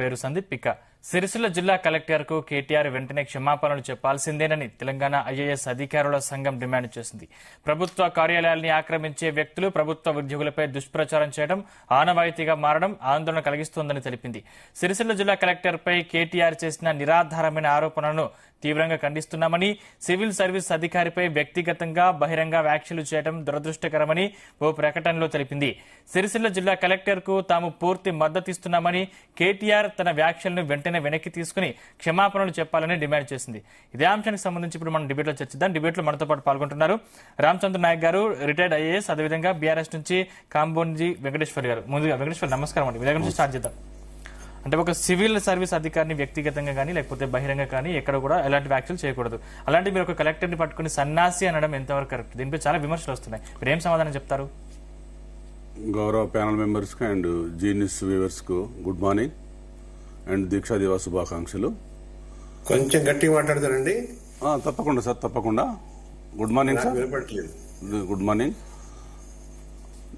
పేరు సందీప్ పిక్క. సిరిసిల్ల జిల్లా కలెక్టర్కు కేటీఆర్ వెంటనే క్షమాపణలు చెప్పాల్సిందేనని తెలంగాణ ఐఏఎస్ అధికారుల సంఘం డిమాండ్ చేసింది. ప్రభుత్వ కార్యాలయాల్ని ఆక్రమించే వ్యక్తులు ప్రభుత్వ ఉద్యోగులపై దుష్ప్రచారం చేయడం ఆనవాయితీగా మారడం ఆందోళన కలిగిస్తోందని తెలిపింది. సిరిసిల్ల జిల్లా కలెక్టర్పై కేటీఆర్ చేసిన నిరాధారమైన ఆరోపణలను తీవ్రంగా ఖండిస్తున్నామని, సివిల్ సర్వీస్ అధికారిపై వ్యక్తిగతంగా బహిరంగ వ్యాఖ్యలు చేయడం దురదృష్టకరమని ఓ ప్రకటనలో తెలిపింది. సిరిసిల్ల జిల్లా కలెక్టర్కు తాము పూర్తి మద్దతిస్తున్నామని, కేటీఆర్ తన వ్యాఖ్యలను వెంటనే వెనక్కి తీసుకుని క్షమాపణలు చెప్పాలని డిమాండ్ చేసింది. ఇదే అంశానికి సంబంధించి ఇప్పుడు మనం డిబేట్లో చర్చిద్దాం. డిబేట్లో మనతో పాటు పాల్గొంటున్నారు రామచంద్ర నాయక్ గారు, రిటైర్డ్ ఐఏఎస్, అదేవిధంగా బీఆర్ఎస్ నుంచి కాంబోన్జీ వెంకటేశ్వర్ గారు. ముందుగా వెంకటేశ్వర్ నమస్కారం అండి. మీ దగ్గర నుంచి స్టార్ట్ చేద్దాం. అంటే ఒక సివిల్ సర్వీస్ అధికారిని వ్యక్తిగతంగా కానీ లేకపోతే బహిరంగ కానీ ఎక్కడ కూడా ఎలాంటి వ్యాఖ్యలు చేయకూడదు. అలాంటి మీరు ఒక కలెక్టర్ని పట్టుకుని సన్నాసి అనడం ఎంతవరకు కరెక్ట్? దీనిపై చాలా విమర్శలు వస్తున్నాయి. మీరు ఏం సమాధానం చెప్తారు? గౌరవ ప్యానల్ మెంబర్స్ కు అండ్ జీనియస్ వ్యూవర్స్ కు గుడ్ మార్నింగ్ అండ్ దీక్షా దివాస్ శుభాకాంక్షలు. కొంచెం గట్టిగా మాట్లాడతారండి. తప్పకుండా సార్, తప్పకుండా. Good morning sir. Good morning.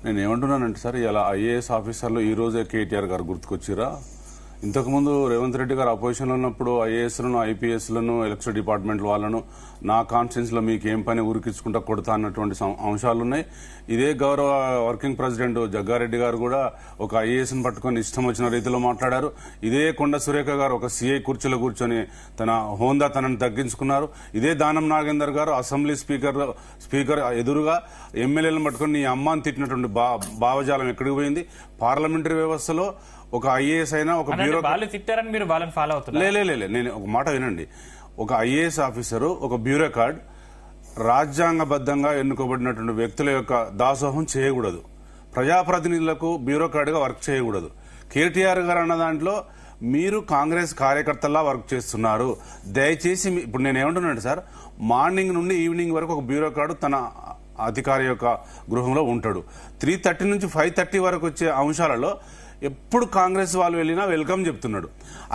నేను ఏమంటున్నానంటే సార్, ఇలా ఐఏఎస్ ఆఫీసర్లు ఈ రోజే కేటీఆర్ గారు గుర్తుకొచ్చిరా? ఇంతకుముందు రేవంత్ రెడ్డి గారు అపోజిషన్లో ఉన్నప్పుడు ఐఏఎస్లను, ఐపీఎస్లను, ఎలక్షన్ డిపార్ట్మెంట్ వాళ్ళను నా కాన్స్టిట్యూన్సీలో మీకు ఏం పని ఉరికించుకుంటా కొడతా అన్నటువంటి అంశాలున్నాయి. ఇదే గౌరవ వర్కింగ్ ప్రెసిడెంట్ జగ్గారెడ్డి గారు కూడా ఒక ఐఏఎస్ను పట్టుకొని ఇష్టం వచ్చిన రీతిలో మాట్లాడారు. ఇదే కొండ సురేఖ గారు ఒక సిఐ కుర్చీలో కూర్చొని తన హోందాతనాన్ని తగ్గించుకున్నారు. ఇదే దానం నాగేందర్ గారు అసెంబ్లీ స్పీకర్ ఎదురుగా ఎమ్మెల్యేలను పట్టుకొని నీ అమ్మాని తిట్టినటువంటి భావజాలం ఎక్కడికి పోయింది? పార్లమెంటరీ వ్యవస్థలో ఒక ఐఏఎస్ అయినా ఒక తిట్టారని మీరు వాళ్ళని ఫాలో అవుతున్నారు? లే, నేను ఒక మాట వినండి. ఒక ఐఏఎస్ ఆఫీసరు, ఒక బ్యూరోక్రాట్ రాజ్యాంగబద్ధంగా ఎన్నుకోబడినటువంటి వ్యక్తుల యొక్క దాసోహం చేయకూడదు. ప్రజాప్రతినిధులకు బ్యూరోక్రాట్ గా వర్క్ చేయకూడదు. కేటీఆర్ గారు అన్న దాంట్లో మీరు కాంగ్రెస్ కార్యకర్తల్లా వర్క్ చేస్తున్నారు. దయచేసి ఇప్పుడు నేను ఏమంటున్నాను సార్, మార్నింగ్ నుండి ఈవినింగ్ వరకు ఒక బ్యూరోక్రాట్ తన అధికారి యొక్క గృహంలో ఉంటాడు. 3:30 నుంచి 5:30 వరకు వచ్చే అంశాలలో ఎప్పుడు కాంగ్రెస్ వాళ్ళు వెళ్ళినా వెల్కమ్ చెప్తున్నాడు.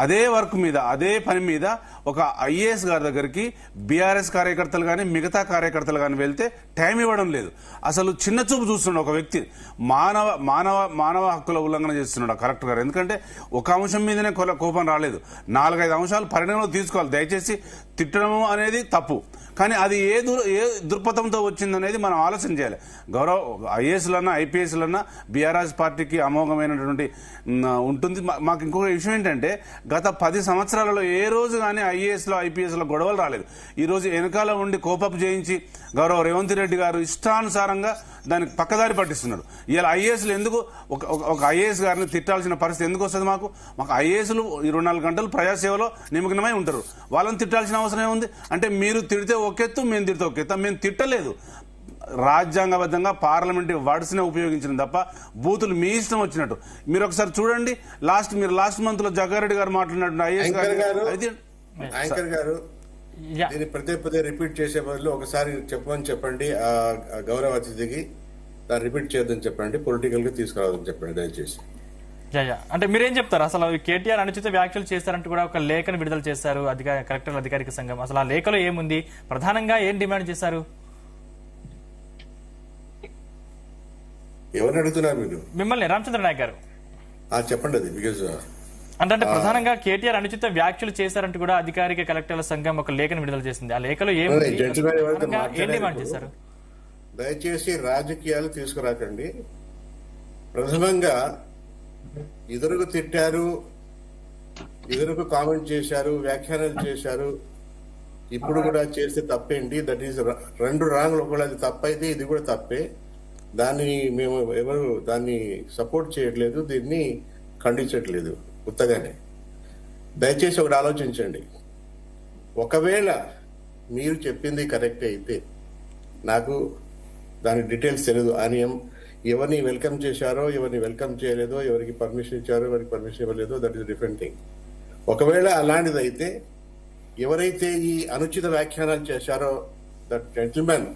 అదే వర్క్ మీద, అదే పని మీద ఒక ఐఏఎస్ గారి దగ్గరికి బీఆర్ఎస్ కార్యకర్తలు కానీ మిగతా కార్యకర్తలు కానీ వెళ్తే టైం ఇవ్వడం లేదు. అసలు చిన్న చూపు చూస్తున్నాడు. ఒక వ్యక్తి మానవ హక్కుల ఉల్లంఘన చేస్తున్నాడు ఆ కలెక్టర్ గారు. ఎందుకంటే ఒక అంశం మీదనే కోపం రాలేదు, 4-5 అంశాలు పరిగణలో తీసుకోవాలి. దయచేసి తిట్టడం అనేది తప్పు, కానీ అది ఏ దృక్పథంతో వచ్చిందనేది మనం ఆలోచన చేయాలి. గౌరవ ఐఏఎస్లన్నా ఐపీఎస్లన్నా బీఆర్ఎస్ పార్టీకి అమోఘమైనటువంటి ఉంటుంది. మాకు ఇంకొక విషయం ఏంటంటే, గత 10 సంవత్సరాలలో ఏ రోజు కానీ ఐఏఎస్లో ఐపీఎస్లో గొడవలు రాలేదు. ఈ రోజు వెనకాల ఉండి కోపపు చేయించి గౌరవ రేవంత్ రెడ్డి గారు ఇష్టానుసారంగా దానికి పక్కదారి పట్టిస్తున్నారు. ఇలా ఐఏఎస్లు ఎందుకు ఒక ఐఏఎస్ గారిని తిట్టాల్సిన పరిస్థితి ఎందుకు వస్తుంది? మాకు ఐఏఎస్లు 24 గంటలు ప్రజాసేవలో నిమగ్నమై ఉంటారు. వాళ్ళని తిట్టాల్సిన అవసరం ఏముంది? అంటే మీరు తిడితే ఒకెత్తు, మేము తిడితే ఒకెత్తు. మేము తిట్టలేదు. రాజ్యాంగబద్ధంగా పార్లమెంటరీ వర్డ్స్ నే ఉపయోగించిన తప్ప బూతులు మీ ఇష్టం వచ్చినట్టు. మీరు ఒకసారి చూడండి, లాస్ట్ మంత్ లో జగ్గారెడ్డి గారు మాట్లాడినట్టు ఐఏఎస్ యాంకర్ గారు దీన్ని పదే రిపీట్ చేసే బదులు ఒకసారి చెప్పండి ఆ గౌరవ అతిథికి, దాన్ని రిపీట్ చేయొద్దని చెప్పండి, పొలిటికల్ గా తీసుకురావద్దని చెప్పండి దయచేసి. అంటే మీరేం చెప్తారు? అసలు కేటీఆర్ అనుచిత వ్యాఖ్యలు చేస్తారంటూ కూడా ఒక లేఖను విడుదల చేశారు కలెక్టర్ అధికారిక సంఘం. అసలు ఆ లేఖలో ఏముంది? ప్రధానంగా ఏం డిమాండ్ చేశారు? ఎవరిని అడుగుతున్నారు మీరు? మిమ్మల్ని, రామచంద్ర నాయక్ గారు. చెప్పండి అది. బికాజ్ అంటే ప్రధానంగా కేటీఆర్ అనుచిత వ్యాఖ్యలు చేశారంటూ కూడా అధికారిక కలెక్టర్ల సంఘం ఒక లేఖను విడుదల చేసింది. ఆ లేఖలో ఏం డిమాండ్ చేశారు? దయచేసి రాజకీయాలు తీసుకురాకండి. ప్రథమంగా ఎదురుకు తిట్టారు, ఎదురుకు కామెంట్ చేశారు, వ్యాఖ్యానాలు చేశారు. ఇప్పుడు కూడా చేస్తే తప్పేంటి? That is 2 రాంగ్లు. ఒకవేళ అది తప్పైతే ఇది కూడా తప్పే. దాన్ని మేము ఎవరు దాన్ని సపోర్ట్ చేయట్లేదు, దీన్ని ఖండించట్లేదు కొత్తగానే. దయచేసి ఒకటి ఆలోచించండి. ఒకవేళ మీరు చెప్పింది కరెక్ట్ అయితే, నాకు దాని డీటెయిల్స్ తెలియదు అని ఎవరిని వెల్కమ్ చేశారో, ఎవరిని వెల్కమ్ చేయలేదో, ఎవరికి పర్మిషన్ ఇచ్చారో, ఎవరికి పర్మిషన్ ఇవ్వలేదో, దట్ ఈస్ డిఫరెంట్ థింగ్. ఒకవేళ అలాంటిదైతే ఎవరైతే ఈ అనుచిత వ్యాఖ్యానాలు చేశారో, that gentlemen,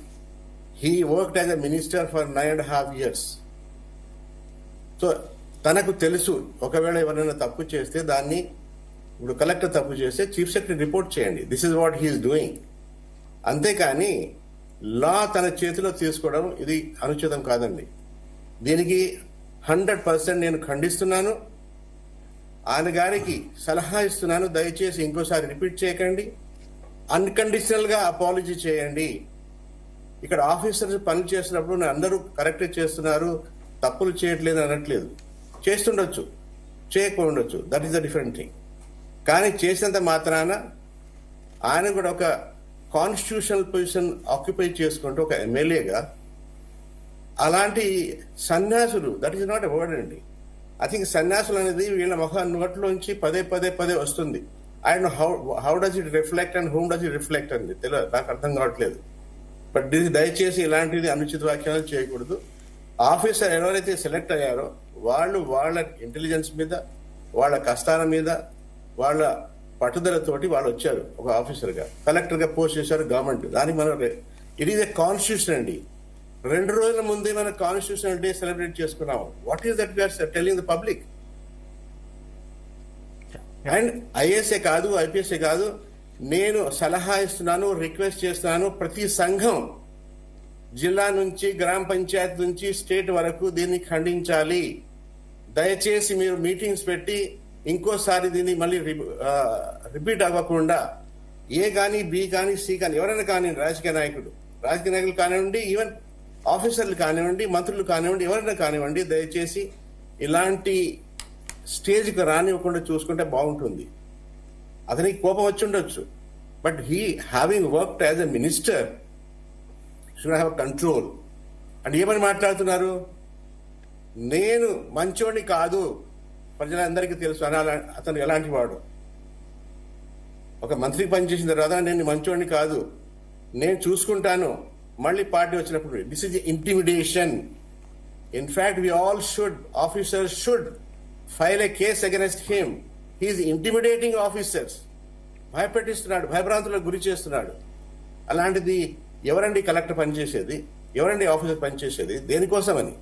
he worked as a minister for 9.5 years. So తనకు తెలుసు ఒకవేళ ఎవరైనా తప్పు చేస్తే దాన్ని, ఇప్పుడు కలెక్టర్ తప్పు చేస్తే చీఫ్ సెక్రటరీ రిపోర్ట్ చేయండి. This is what he's doing. అంతేకాని లా తన చేతిలో తీసుకోవడం ఇది అనుచితం కాదండి. దీనికి 100% నేను ఖండిస్తున్నాను. ఆయన గారికి సలహా ఇస్తున్నాను, దయచేసి ఇంకోసారి రిపీట్ చేయకండి, అన్కండిషనల్ గా అపాలజీ చేయండి. ఇక్కడ ఆఫీసర్స్ పని చేస్తున్నప్పుడు అందరూ కరెక్ట్ చేస్తున్నారు, తప్పులు చేయట్లేదు అనట్లేదు. చేస్తుండొచ్చు, చేయకపోవచ్చు, that is the different thing. కానీ చేసినంత మాత్రాన ఆయన కూడా ఒక కాన్స్టిట్యూషనల్ పొజిషన్ ఆక్యుపై చేసుకుంటూ ఒక ఎమ్మెల్యేగా అలాంటి సన్యాసులు, that is not a word అండి. ఐ థింక్ సన్యాసులు అనేది వీళ్ళ నోట్లోంచి పదే వస్తుంది. And how does it reflect and home does it reflect అండి తెలియదు, నాకు అర్థం కావట్లేదు. బట్ దయచేసి ఇలాంటిది అనుచిత వ్యాఖ్యలు చేయకూడదు. ఆఫీసర్ ఎవరైతే సెలెక్ట్ అయ్యారో వాళ్ళు వాళ్ళ ఇంటెలిజెన్స్ మీద, వాళ్ళ కష్టాల మీద, వాళ్ళ పట్టుదలతోటి వాళ్ళు వచ్చారు. ఒక ఆఫీసర్ గా, కలెక్టర్ గా పోస్ట్ చేశారు గవర్నమెంట్. దానికి మనం ఇట్ ఈస్ ఎ కాన్స్టిట్యూషన్ అండి. 2 రోజుల ముందే మనం కాన్స్టిట్యూషనల్ డే సెలబ్రేట్ చేసుకున్నాము. What is that we are telling the public? And ఐఏఎస్ఏ కాదు, ఐపీఎస్ఏ కాదు, నేను సలహా ఇస్తున్నాను, రిక్వెస్ట్ చేస్తున్నాను, ప్రతి సంఘం జిల్లా నుంచి, గ్రామ పంచాయతీ నుంచి, స్టేట్ వరకు దీన్ని ఖండించాలి. దయచేసి మీరు మీటింగ్స్ పెట్టి ఇంకోసారి దీన్ని మళ్ళీ రిపీట్ అవ్వకుండా ఏ కానీ, బి కానీ, సి కానీ, ఎవరైనా కానీ, రాజకీయ నాయకులు కానివ్వండి, ఈవెన్ ఆఫీసర్లు కానివ్వండి, మంత్రులు కానివ్వండి, ఎవరైనా కానివ్వండి, దయచేసి ఇలాంటి స్టేజ్కి రానివ్వకుండా చూసుకుంటే బాగుంటుంది. అతనికి కోపం వచ్చి ఉండొచ్చు, but he having worked as a minister should have control. And ఏమని మాట్లాడుతున్నారు? నేను మంచోడిని కాదు, ప్రజలందరికీ తెలుసు అతను ఎలాంటి వాడు. ఒక మంత్రికి పనిచేసిన తర్వాత నేను మంచోడిని కాదు, నేను చూసుకుంటాను, మళ్ళీ పార్టీ వచ్చినప్పుడు. This is intimidation. In fact we all should, officers should file a case against him. He is intimidating officers. భయపెట్టిస్తున్నాడు, భయభ్రాంతులకు గురి చేస్తున్నాడు. అలాంటిది ఎవరండి కలెక్టర్ పనిచేసేది? ఎవరండి ఆఫీసర్ పనిచేసేది? దేనికోసమని?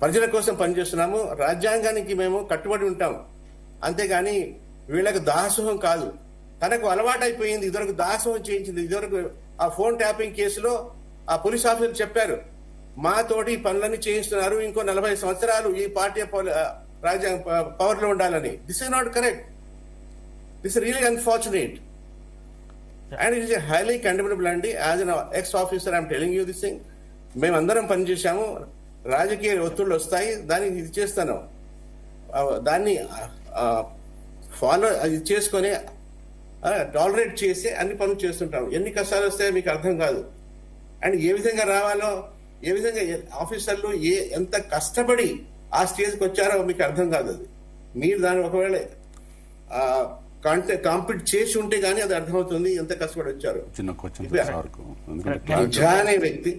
ప్రజల కోసం పనిచేస్తున్నాము, రాజ్యాంగానికి మేము కట్టుబడి ఉంటాం, అంతేగాని వీళ్ళకు దాసోహం కాదు. తనకు అలవాటైపోయింది, ఇదివరకు దాసోహం చేయించింది. ఇదివరకు ఆ ఫోన్ ట్యాపింగ్ కేసులో ఆ పోలీస్ ఆఫీసర్ చెప్పారు, మాతోటి పనులన్నీ చేయిస్తున్నారు, ఇంకో 40 సంవత్సరాలు ఈ పార్టీ రాజ్యాంగ పవర్ లో ఉండాలని. This is not correct. This is really unfortunate and it is highly condemnable అండి. As an ex officer I'm telling you this thing. మేమందరం పనిచేశాము, రాజకీయ ఒత్తిళ్లు వస్తాయి, దానికి ఇది చేస్తాను, దాన్ని ఫాలో అది చేసుకొని టాలరేట్ చేసి అన్ని పనులు చేస్తుంటాం. ఎన్ని కష్టాలు వస్తాయో మీకు అర్థం కాదు. అండ్ ఏ విధంగా రావాలో, ఏ విధంగా ఆఫీసర్లు ఎంత కష్టపడి ఆ స్టేజ్కి వచ్చారో మీకు అర్థం కాదు. అది మీరు దాన్ని ఒకవేళ కాంపిట్ చేసి ఉంటే గానీ అది అర్థమవుతుంది ఎంత కష్టపడి వచ్చారు. చిన్న క్వశ్చన్ అనే వ్యక్తి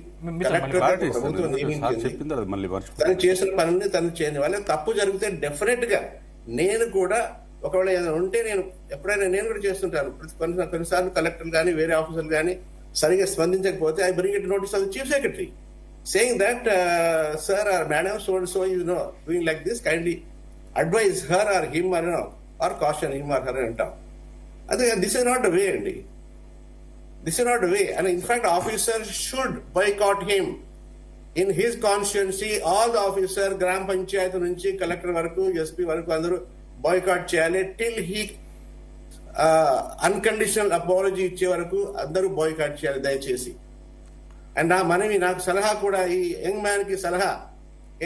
తను చేసిన పనుని తను చేయని వాళ్ళ తప్పు జరిగితే డెఫినెట్ గా నేను కూడా ఒకవేళ ఏదైనా ఉంటే నేను ఎప్పుడైనా నేను కూడా చేస్తుంటాను. కొన్నిసార్లు కలెక్టర్లు కానీ వేరే ఆఫీసర్లు కానీ సరిగా స్పందించకపోతే I bring it notice of the chief secretary saying that sir or madam so and so doing like this, kindly advise her or him or caution him or her అంటాం. అదే this is not the way అండి. This is not the way. And in fact officer should boycott him in his constituency. All the officer గ్రామ పంచాయతీ నుంచి collector వరకు, SP వరకు అందరూ boycott చేయాలి. Till he unconditional apology ఇచ్చే వరకు అందరూ బాయ్కాట్ చేయాలి దయచేసి. అండ్ నా మనవి, నాకు సలహా కూడా, ఈ యంగ్ మ్యాన్ కి సలహా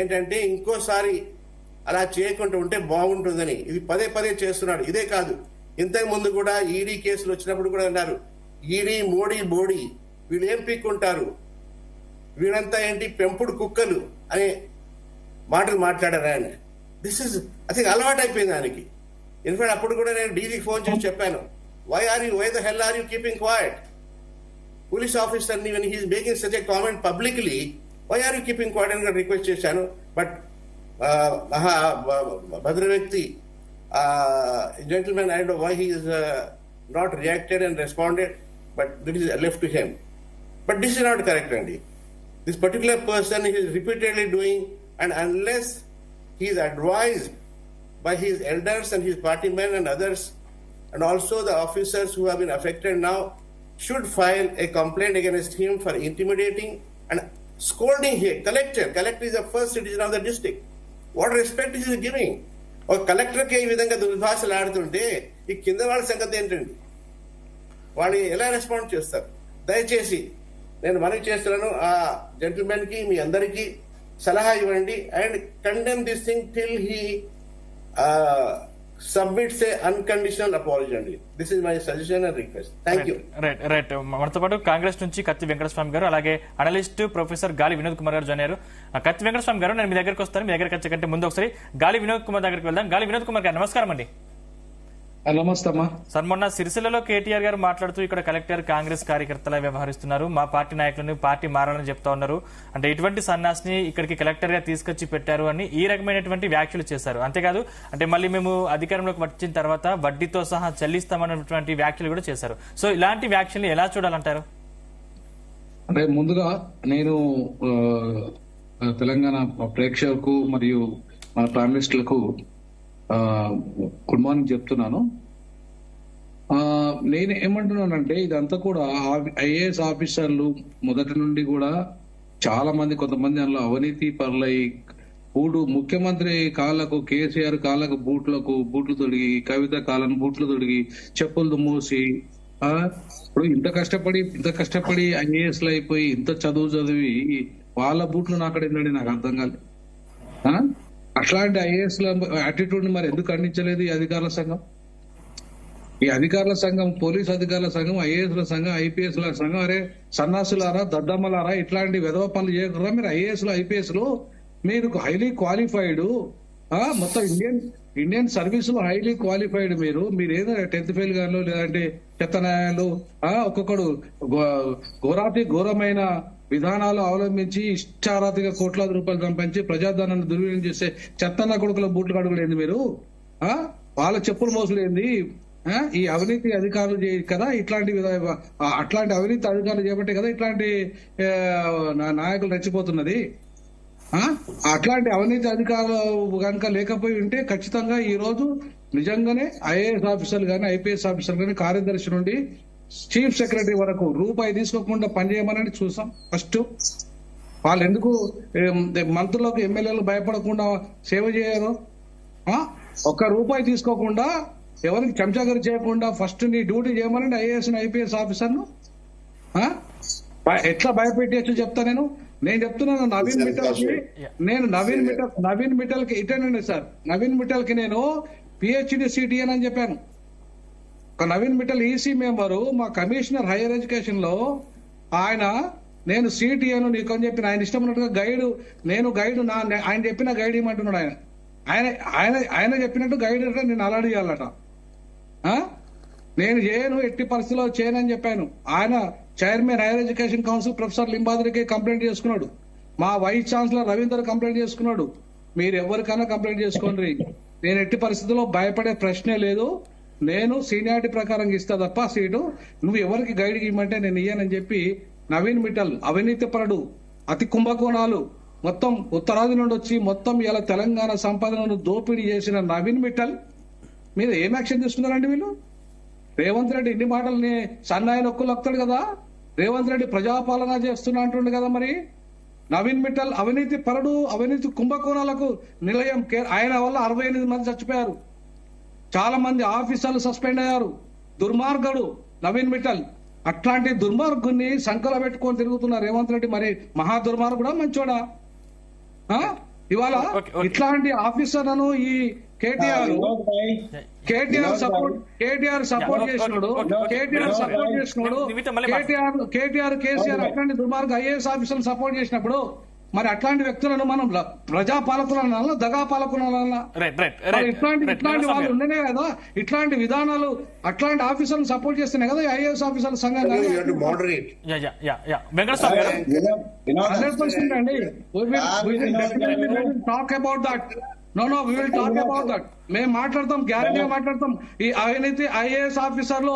ఏంటంటే ఇంకోసారి అలా చేయకుండా ఉంటే బాగుంటుందని. ఇది పదే చేస్తున్నాడు. ఇదే కాదు, ఇంతకు ముందు కూడా ఈడీ కేసులు వచ్చినప్పుడు కూడా అన్నారు, ఈడీ మోడీ బోడీ వీళ్ళు ఏం పీక్కుంటారు, వీళ్ళంతా ఏంటి పెంపుడు కుక్కలు అనే మాటలు మాట్లాడారు ఆయన. దిస్ ఇస్ ఐ థింక్ అలవాటు అయిపోయింది ఆయనకి. ఇన్ఫాక్ట్ అప్పుడు కూడా నేను డీజీకి ఫోన్ చేసి చెప్పాను, why the hell are you keeping quiet? Police officer ని when he is making such a comment publicly, why are you keeping quiet అని రిక్వెస్ట్ చేశాను. బట్ భద్ర వ్యక్తి gentleman, I don't know why he is not reacted and responded, but this is left to him. But this is not correct andy. This particular person is repeatedly doing, and unless he is advised by his elders and his party men and others, and also the officers who have been affected now, should file a complaint against him for intimidating and scolding him. Collector is the first citizen of the district. What respect is he giving? ఒక కలెక్టర్కి ఈ విధంగా దుర్భాషలు ఆడుతుంటే ఈ కింద వాళ్ళ సంగతి ఏంటండి? వాళ్ళు ఎలా రెస్పాండ్ చేస్తారు? దయచేసి నేను మనవి చేస్తున్నాను, ఆ జెంటిల్మెన్ కి మీ అందరికీ సలహా ఇవ్వండి and condemn this thing till he submits a unconditional apology అండి. This is my suggestion and request. Thank you. Right. మనతో పాటు కాంగ్రెస్ నుంచి కత్తి వెంకటస్వామి గారు, అలాగే అనలిస్ట్ ప్రొఫెసర్ గాలి వినోద్ కుమార్ గారు జాయిన్ అయ్యారు. కత్తి వెంకటస్వామి గారు, నేను మీ దగ్గరకు వస్తాను. మీ దగ్గరకు వచ్చే కంటే ముందు ఒకసారి గాలి వినోద్ కుమార్ దగ్గరికి వెళ్దాం. గాలి వినోద్ కుమార్ గారు నమస్కారం అండి. నమస్తే అమ్మా. సార్, మొన్న సిరిసిల్లలో కేటీఆర్ గారు మాట్లాడుతూ ఇక్కడ కలెక్టర్ కాంగ్రెస్ కార్యకర్తలా వ్యవహరిస్తున్నారు, మా పార్టీ నాయకులను పార్టీ మారాలని చెప్తా ఉన్నారు, అంటే ఇటువంటి సన్నాసిని ఇక్కడికి కలెక్టర్ గా తీసుకొచ్చి పెట్టారు అని ఈ రకమైనటువంటి వ్యాఖ్యలు చేశారు. అంతేకాదు అంటే మళ్ళీ మేము అధికారంలోకి వచ్చిన తర్వాత వడ్డీతో సహా చెల్లిస్తామన్నటువంటి వ్యాఖ్యలు కూడా చేశారు. సో ఇలాంటి వ్యాఖ్యలు ఎలా చూడాలంటారు? అంటే ముందుగా నేను తెలంగాణ ప్రేక్షకులకు మరియు మన ప్రైమినిస్టర్లకు గుడ్ మార్నింగ్ చెప్తున్నాను. నేను ఏమంటున్నానంటే ఇదంతా కూడా ఐఏఎస్ ఆఫీసర్లు మొదటి నుండి కూడా చాలా మంది, కొంతమంది అందులో అవినీతి పరులై ముఖ్యమంత్రి కాళ్ళకు, కేసీఆర్ కాళ్ళకు బూట్లు తొడిగి, కవిత కాళ్ళను బూట్లు తొడిగి, చెప్పులు మూసి, ఇప్పుడు ఇంత కష్టపడి ఐఏఎస్ లు అయిపోయి ఇంత చదివి వాళ్ళ బూట్లు నాకడ ఏంటంటే నాకు అర్థం కాలేదు. అట్లాంటి ఐఏఎస్ ల యాటిట్యూడ్ ని మరి ఎందుకు ఖండించలేదు ఈ అధికారుల సంఘం? ఈ అధికారుల సంఘం, పోలీస్ అధికారుల సంఘం, ఐఏఎస్ ల సంఘం, ఐపీఎస్ ల సంఘం, అరే సన్నాసులారా, దద్దమ్మలారా, ఇట్లాంటి వెధవ పనులు చేయకుండా మీరు ఐఏఎస్ లు, ఐపీఎస్ లు మీరు హైలీ క్వాలిఫైడ్, మొత్తం ఇండియన్ సర్వీస్ లో హైలీ క్వాలిఫైడ్. మీరు ఏదో 10th ఫెయిల్ గాను, లేదంటే చెత్త న్యాయాలు, ఒక్కొక్కడు ఘోరమైన విధానాలు అవలంబించి ఇష్టారాతిగా కోట్లాది రూపాయలు సంపాదించి ప్రజాధనాన్ని దుర్వినియోగం చేసే చెత్తన్న కొడుకుల బూట్లు కడుగులేంది మీరు? వాళ్ళ చెప్పులు మోసలేంది? ఈ అవినీతి అధికారులు కదా అట్లాంటి అవినీతి అధికారులు చేపట్టే కదా ఇట్లాంటి నాయకులు రెచ్చిపోతున్నది. అట్లాంటి అవినీతి అధికారులు కనుక లేకపోయి ఉంటే ఖచ్చితంగా ఈ రోజు నిజంగానే ఐఏఎస్ ఆఫీసర్లు కానీ, ఐపీఎస్ ఆఫీసర్లు కానీ, కార్యదర్శి నుండి చీఫ్ సెక్రటరీ వరకు రూపాయి తీసుకోకుండా పనిచేయమని చూసాం. ఫస్ట్ వాళ్ళు ఎందుకు మంత్రులకు, ఎమ్మెల్యేలు భయపడకుండా సేవ చేయరు? ఒక్క రూపాయి తీసుకోకుండా, ఎవరికి చెంచాగరి చేయకుండా ఫస్ట్ నీ డ్యూటీ చేయమనండి ఐఏఎస్ ఐపీఎస్ ఆఫీసర్ను. ఎట్లా భయపెట్టేచ్చు చెప్తా. నేను చెప్తున్నాను నవీన్ మిట్టల్ కి ఇటేనండి సార్. నవీన్ మిట్టల్ కి నేను పిహెచ్డి సిటిఎన్ అని చెప్పాను. ఒక నవీన్ మిట్టల్ ఈసీ మెంబరు, మా కమిషనర్ హైయర్ ఎడ్యుకేషన్ లో ఆయన, నేను సిటిఎన్ నీకు అని చెప్పిన, ఆయన ఇష్టం ఉన్నట్టుగా నేను గైడ్ ఆయన చెప్పిన గైడ్ ఇవ్వమంటున్నాడు. ఆయన చెప్పినట్టు గైడ్ అంటే నేను అలర్ట్ చేయాలట. నేను చేయను, ఎట్టి పరిస్థితిలో చేయనని చెప్పాను. ఆయన chairman higher education council professor లింబాద్రికి కంప్లైంట్ చేసుకున్నాడు. మా వైస్ ఛాన్సలర్ రవీందర్ కంప్లైంట్ చేసుకున్నాడు. మీరు ఎవరికైనా కంప్లైంట్ చేసుకోండి, నేను ఎట్టి పరిస్థితుల్లో భయపడే ప్రశ్నే లేదు. నేను సీనియారిటీ ప్రకారం ఇస్తా తప్ప సీటు, నువ్వు ఎవరికి గైడ్ ఇవ్వమంటే నేను ఇయ్యానని చెప్పి నవీన్ మిట్టల్ అవినీతి పరుడు, అతి కుంభకోణాలు, మొత్తం ఉత్తరాది నుండి వచ్చి మొత్తం ఇలా తెలంగాణ సంపదను దోపిడీ చేసిన నవీన్ మిట్టల్ మీద ఏం యాక్షన్ తీసుకున్నారండి వీళ్ళు? రేవంత్ రెడ్డి ఇన్ని మాటల్ని సన్నాయి నొక్కులు వస్తాడు కదా, రేవంత్ రెడ్డి ప్రజాపాలన చేస్తున్నా అంటుండే కదా. మరి నవీన్ మిట్టల్ అవినీతి పరుడు, అవినీతి కుంభకోణాలకు నిలయం. ఆయన వల్ల 68 మంది చచ్చిపోయారు, చాలా మంది ఆఫీసర్లు సస్పెండ్ అయ్యారు. దుర్మార్గుడు నవీన్ మిట్టల్. అట్లాంటి దుర్మార్గుని సంకల పెట్టుకొని తిరుగుతున్న రేవంత్ రెడ్డి మరి మహా దుర్మార్గుడా, మంచోడా? ఇవాళ ఇట్లాంటి ఆఫీసర్లను ఈ కేటీఆర్ సపోర్ట్ చేసినాడు. కేసీఆర్ అట్లాంటి దుర్మార్గ ఐఏఎస్ ఆఫీసర్లు సపోర్ట్ చేసినప్పుడు మరి అట్లాంటి వ్యక్తులను మనం ప్రజా పాలకుల దగా పాలకుల ఇట్లాంటి వాళ్ళు ఉండనే కదా. ఇట్లాంటి విధానాలు, అట్లాంటి ఆఫీసర్లు సపోర్ట్ చేస్తేనే కదా ఐఏఎస్ ఆఫీసర్ల సంఘం 100% అండి. Talk about that. No we will talk about that. మేము మాట్లాడతాం, గ్యారెంటీగా మాట్లాడతాం. ఈ అవినీతి ఐఏఎస్ ఆఫీసర్లు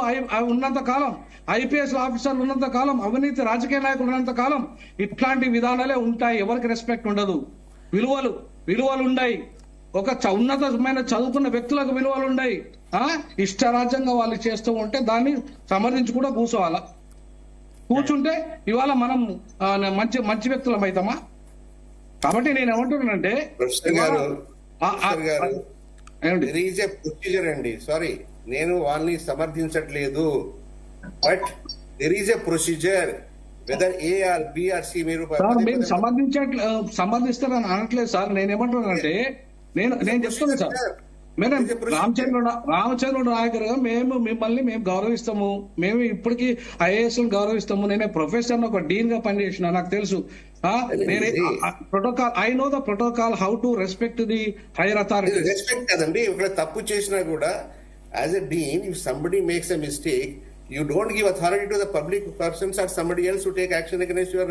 ఉన్నంత కాలం, ఐపీఎస్ ఆఫీసర్లు ఉన్నంత కాలం, అవినీతి రాజకీయ నాయకులు ఉన్నంత కాలం ఇట్లాంటి విధానాలే ఉంటాయి. ఎవరికి రెస్పెక్ట్ ఉండదు, విలువలు ఉన్నాయి. ఒక ఉన్నతమైన చదువుకున్న వ్యక్తులకు విలువలు ఉన్నాయి. ఇష్టరాజ్యంగా వాళ్ళు చేస్తూ ఉంటే దాన్ని సమర్థించి కూడా కూర్చుంటే ఇవాళ మనం మంచి వ్యక్తులం అవుతామా? కాబట్టి నేను ఏమంటున్నానంటే ఏమండి దెర్ ఈజ్ ఎ ప్రొసీజర్ అండి. సారీ, నేను వాళ్ళని సమర్థించట్లేదు, but there is a procedure. Whether A or B or C మీరు సార్ మీరు సమర్థిస్తారని అనట్లేదు సార్. నేనేమంటున్నానంటే నేను చెప్తున్నాను సార్, మేడం రామచంద్రుడు నాయకర్ గా మేము గౌరవిస్తాము. మేము ఇప్పటికీ ఐఏఎస్ గౌరవిస్తాము. నేనే ప్రొఫెసర్ ఒక డీన్ గా పనిచేసిన, నాకు తెలుసు. నేనే protocol, I know the protocol how to respect the higher authority. Respect కదండి, ఇక్కడ తప్పు చేసినా కూడా as a dean, if somebody makes a mistake, you don't give authority to the public persons or somebody else to take action against your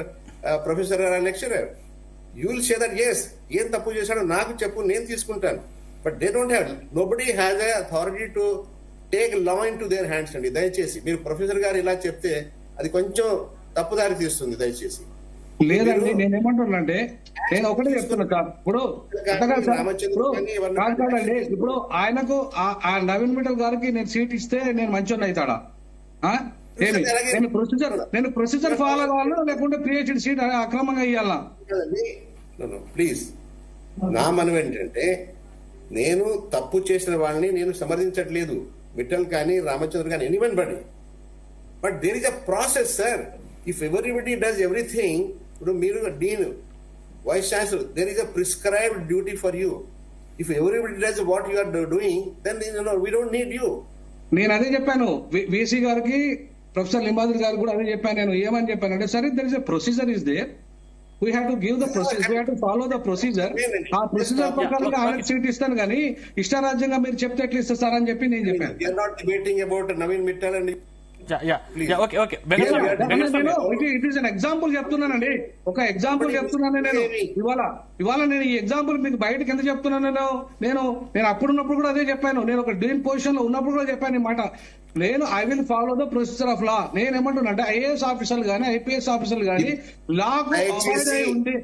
professor or lecturer. You will say that yes, ఏం తప్పు చేశాడో నాకు చెప్పు, నేను తీసుకుంటాను. But they don't have, nobody has a authority to take law in to their hands అండి. దయచేసి మీరు ప్రొఫెసర్ గారు ఇలా చెప్తే అది కొంచెం తప్పుదారి తీస్తుంది. దయచేసి లేదండి, నేనేమంటున్నానంటే నేను ఒకటే చెప్తున్నా సార్. ఇప్పుడు కాదండి, ఇప్పుడు ఆయనకు ఆ నవీన్ మిట్టల్ గారికి నేను సీట్ ఇస్తే నేను మంచోని అవుతాడా? నేను ప్రొసీజర్ ఫాలో కావాలా, లేకుంటే పిహెచ్డి సీట్ అక్రమంగా ఇవ్వాలా? ప్లీజ్, నా మనం ఏంటంటే నేను తప్పు చేసిన వాళ్ళని నేను సమర్థించట్లేదు, మిట్టల్ కానీ రామచంద్ర కానీ anyone body. But there is a process sir. If everybody does everything, ఇప్పుడు మీరు dean, vice chancellor, there is a prescribed duty for you. If everybody does what you are doing, then we don't need you. నేను అదే చెప్పాను VC గారికి, professor Limbadri గారికి కూడా అదే చెప్పాను. నేను ఏమని చెప్పాను అంటే, సరే there is a procedure is there, we have to give the procedure, we have to follow the procedure. ఆ ప్రొసీజర్ ప్రకారంగా ఆయనకు సీట్ ఇస్తాను, కానీ ఇష్టారాజ్యంగా మీరు చెప్తే ఎట్లా ఇస్తారు సార్ అని చెప్పి నేను చెప్పాను. We are not debating about Naveen Mittal and it is an example చెప్తున్నానండి, ఒక ఎగ్జాంపుల్ చెప్తున్నాను నేను. ఇవాళ నేను ఈ ఎగ్జాంపుల్ మీకు బయటకు ఎందుకు చెప్తున్నాను? నేను అప్పుడున్నప్పుడు కూడా అదే చెప్పాను. నేను ఒక డీన్ పొజిషన్ లో ఉన్నప్పుడు కూడా చెప్పాను ఈ మాట. నేను I will follow the procedure of లా. నేను ఏమంటున్నా అంటే ఐఏఎస్ ఆఫీసర్లు కానీ ఐపీఎస్ ఆఫీసర్లు కానీ లాకు అవాయిడ్ అయి ఉండి,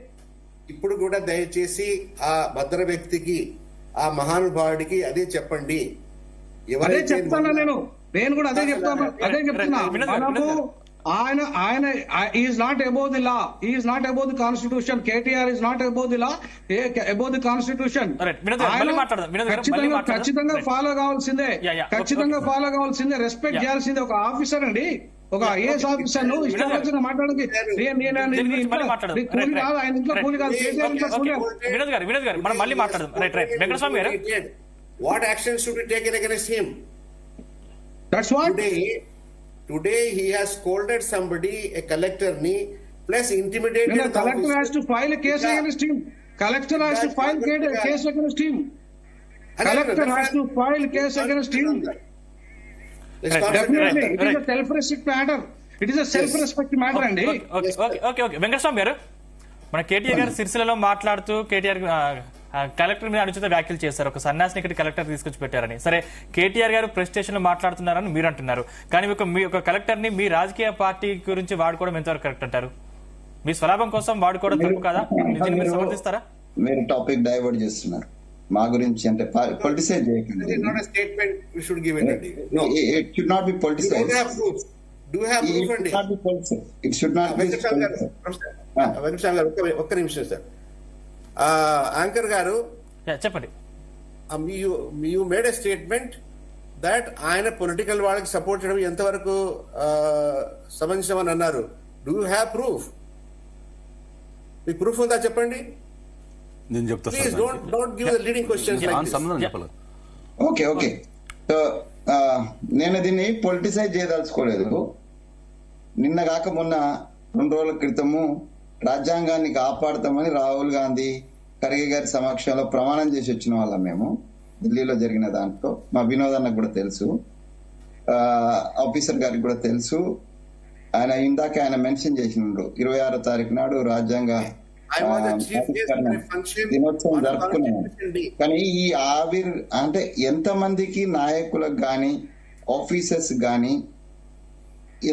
ఇప్పుడు కూడా దయచేసి ఆ భద్ర వ్యక్తికి, ఆ మహానుభావుడికి అదే చెప్పండి. అదే చెప్తాను నేను కూడా అదే చెప్తున్నా. మనకు ఆయన is not above the law, is not above the constitution. KTR is not above the law, above the constitution. ఖచ్చితంగా ఫాలో కావాల్సిందే, ఖచ్చితంగా ఫాలో కావాల్సిందే, రెస్పెక్ట్ చేయాల్సిందే. ఒక ఆఫీసర్ అండి, ఒక ఐఏఎస్ ఆఫీసర్ ను ఇష్టం వచ్చిన మాట్లాడకి కూలి కాదు, ఆయన ఇంట్లో కూలి కాదు, కేటీఆర్ ఇంట్లో కూలి. వినోద్ గారు మనం మళ్ళీ మాట్లాడదాం. వెంకటస్వామి గారు, what action should be taken against him? That's what today he has scolded somebody, a collector ni, plus intimidated. The collector has to file a case against him. Collector has to file case against him. Collector has to file case against him. Definitely, it is a self-respect matter. It is a self-respect matter అండి. Okay Venkataswamy గారు, మన కేటీఆర్ గారు సిరిసిల్లలో మాట్లాడుతూ KTR collector మీద అనుచిత వ్యాఖ్యలు చేశారు. ఒక సన్యాసిని ఇక్కడ కలెక్టర్ తీసుకొచ్చి పెట్టారని. సరే, కేటీఆర్ గారు ప్రెస్ స్టేషన్ లో మాట్లాడుతున్నారని మీరు అంటున్నారు, కానీ మీ ఒక కలెక్టర్ ని మీ రాజకీయ పార్టీ గురించి వాడుకోవడం ఎంతవరకు కరెక్ట్ అంటారు? మీ స్వలాభం కోసం వాడుకోవడం తప్పు కదా? మీరు సమర్థిస్తారా? మీరు టాపిక్ డైవర్ట్ చేస్తున్నారు మా గురించి. అంటే పొలిటిసైజ్ చేయకండి. It should not be politicized. Do you have proof అండి? It should not be politicized. ఒక్క నిమిషం సార్. యాంకర్ గారు చెప్పండి. You made a statement that ఆయన పొలిటికల్ వాళ్ళకి సపోర్ట్ చేయడం ఎంతవరకు సమంజసమని అన్నారు. Do you have proof? మీకు ప్రూఫ్ ఉందా చెప్పండి. నేను చెప్తా. Please don't give the leading questions. Okay so నేను దీన్ని పొలిటిసైజ్ చేయదలుచుకోలేదు. నిన్న కాక మొన్న 2 రోజుల క్రితము రాజ్యాంగాన్ని కాపాడతామని రాహుల్ గాంధీ, ఖర్గే గారి సమక్షంలో ప్రమాణం చేసి వచ్చిన వాళ్ళం మేము. ఢిల్లీలో జరిగిన దాంట్లో మా వినోద్ అన్నకు కూడా తెలుసు, ఆఫీసర్ గారికి కూడా తెలుసు. ఆయన మెన్షన్ చేసినాడు 26వ తారీఖు నాడు రాజ్యాంగ దినోత్సవం జరుపుకున్నాము. కానీ ఈ అంటే ఎంతమందికి నాయకులకు గాని ఆఫీసర్స్ గాని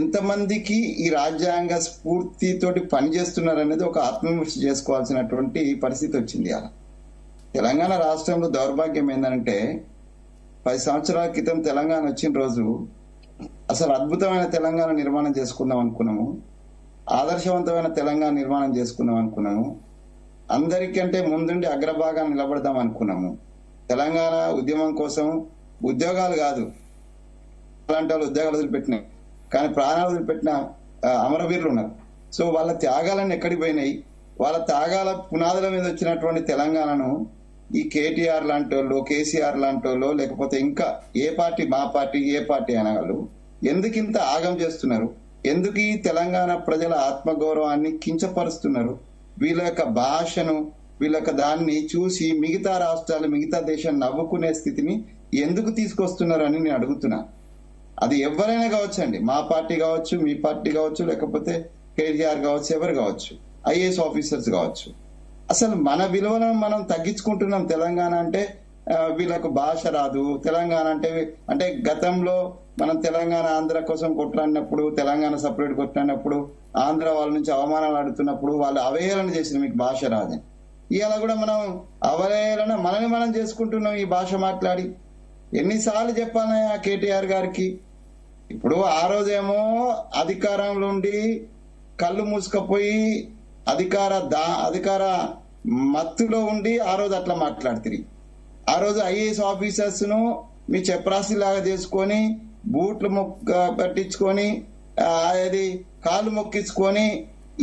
ఎంతమందికి ఈ రాజ్యాంగ స్ఫూర్తితోటి పనిచేస్తున్నారు అనేది ఒక ఆత్మవిమర్శ చేసుకోవాల్సినటువంటి పరిస్థితి వచ్చింది. అలా తెలంగాణ రాష్ట్రంలో దౌర్భాగ్యం ఏంటంటే 10 సంవత్సరాల క్రితం తెలంగాణ వచ్చిన రోజు అసలు అద్భుతమైన తెలంగాణ నిర్మాణం చేసుకుందాం అనుకున్నాము, ఆదర్శవంతమైన తెలంగాణ నిర్మాణం చేసుకుందాం అనుకున్నాము, అందరికంటే ముందుండి అగ్రభాగాన్ని నిలబడదాం అనుకున్నాము. తెలంగాణ ఉద్యమం కోసం ఉద్యోగాలు కాదు, అలాంటి వాళ్ళు ఉద్యోగాలు వదిలిపెట్టినాయి, కానీ ప్రాణాలు వదిలిపెట్టిన అమరవీరులు ఉన్నారు. సో వాళ్ళ త్యాగాలన్నీ ఎక్కడికి పోయినాయి? వాళ్ళ త్యాగాల పునాదుల మీద వచ్చినటువంటి తెలంగాణను ఈ కేటీఆర్ లాంటి వాళ్ళు, కేసీఆర్ లాంటి వాళ్ళు, లేకపోతే ఇంకా ఏ పార్టీ, మా పార్టీ, ఏ పార్టీ అనే వాళ్ళు ఎందుకు ఇంత ఆగం చేస్తున్నారు? ఎందుకు ఈ తెలంగాణ ప్రజల ఆత్మగౌరవాన్ని కించపరుస్తున్నారు? వీళ్ళ యొక్క భాషను, వీళ్ళ యొక్క దాన్ని చూసి మిగతా రాష్ట్రాలు, మిగతా దేశం నవ్వుకునే స్థితిని ఎందుకు తీసుకొస్తున్నారు అని నేను అడుగుతున్నా. అది ఎవరైనా కావచ్చండి, మా పార్టీ కావచ్చు, మీ పార్టీ కావచ్చు, లేకపోతే కేటీఆర్ కావచ్చు, ఎవరు కావచ్చు, ఐఏఎస్ ఆఫీసర్స్ కావచ్చు. అసలు మన విలువలను మనం తగ్గించుకుంటున్నాం. తెలంగాణ అంటే వీళ్ళకు భాష రాదు, తెలంగాణ అంటే గతంలో మనం తెలంగాణ ఆంధ్ర కోసం కొట్లాడినప్పుడు, తెలంగాణ సపరేట్ కొట్లాడినప్పుడు, ఆంధ్ర వాళ్ళ నుంచి అవమానాలు ఆడుతున్నప్పుడు వాళ్ళు అవహేళన చేసిన మీకు భాష రాదని. ఇవాళ కూడా మనం అవహేళన మనని మనం చేసుకుంటున్నాం ఈ భాష మాట్లాడి. ఎన్నిసార్లు చెప్పాలన్నా కేటీఆర్ గారికి? ఇప్పుడు ఆ రోజేమో అధికారంలో ఉండి కళ్ళు మూసుకపోయి అధికార మత్తులో ఉండి ఆ రోజు అట్లా మాట్లాడుతుంది. ఆ రోజు ఐఏఎస్ ఆఫీసర్స్ ను మీ చెప్రాసి లాగా చేసుకొని, బూట్లు పట్టించుకొని, అది కాళ్ళు మొక్కించుకొని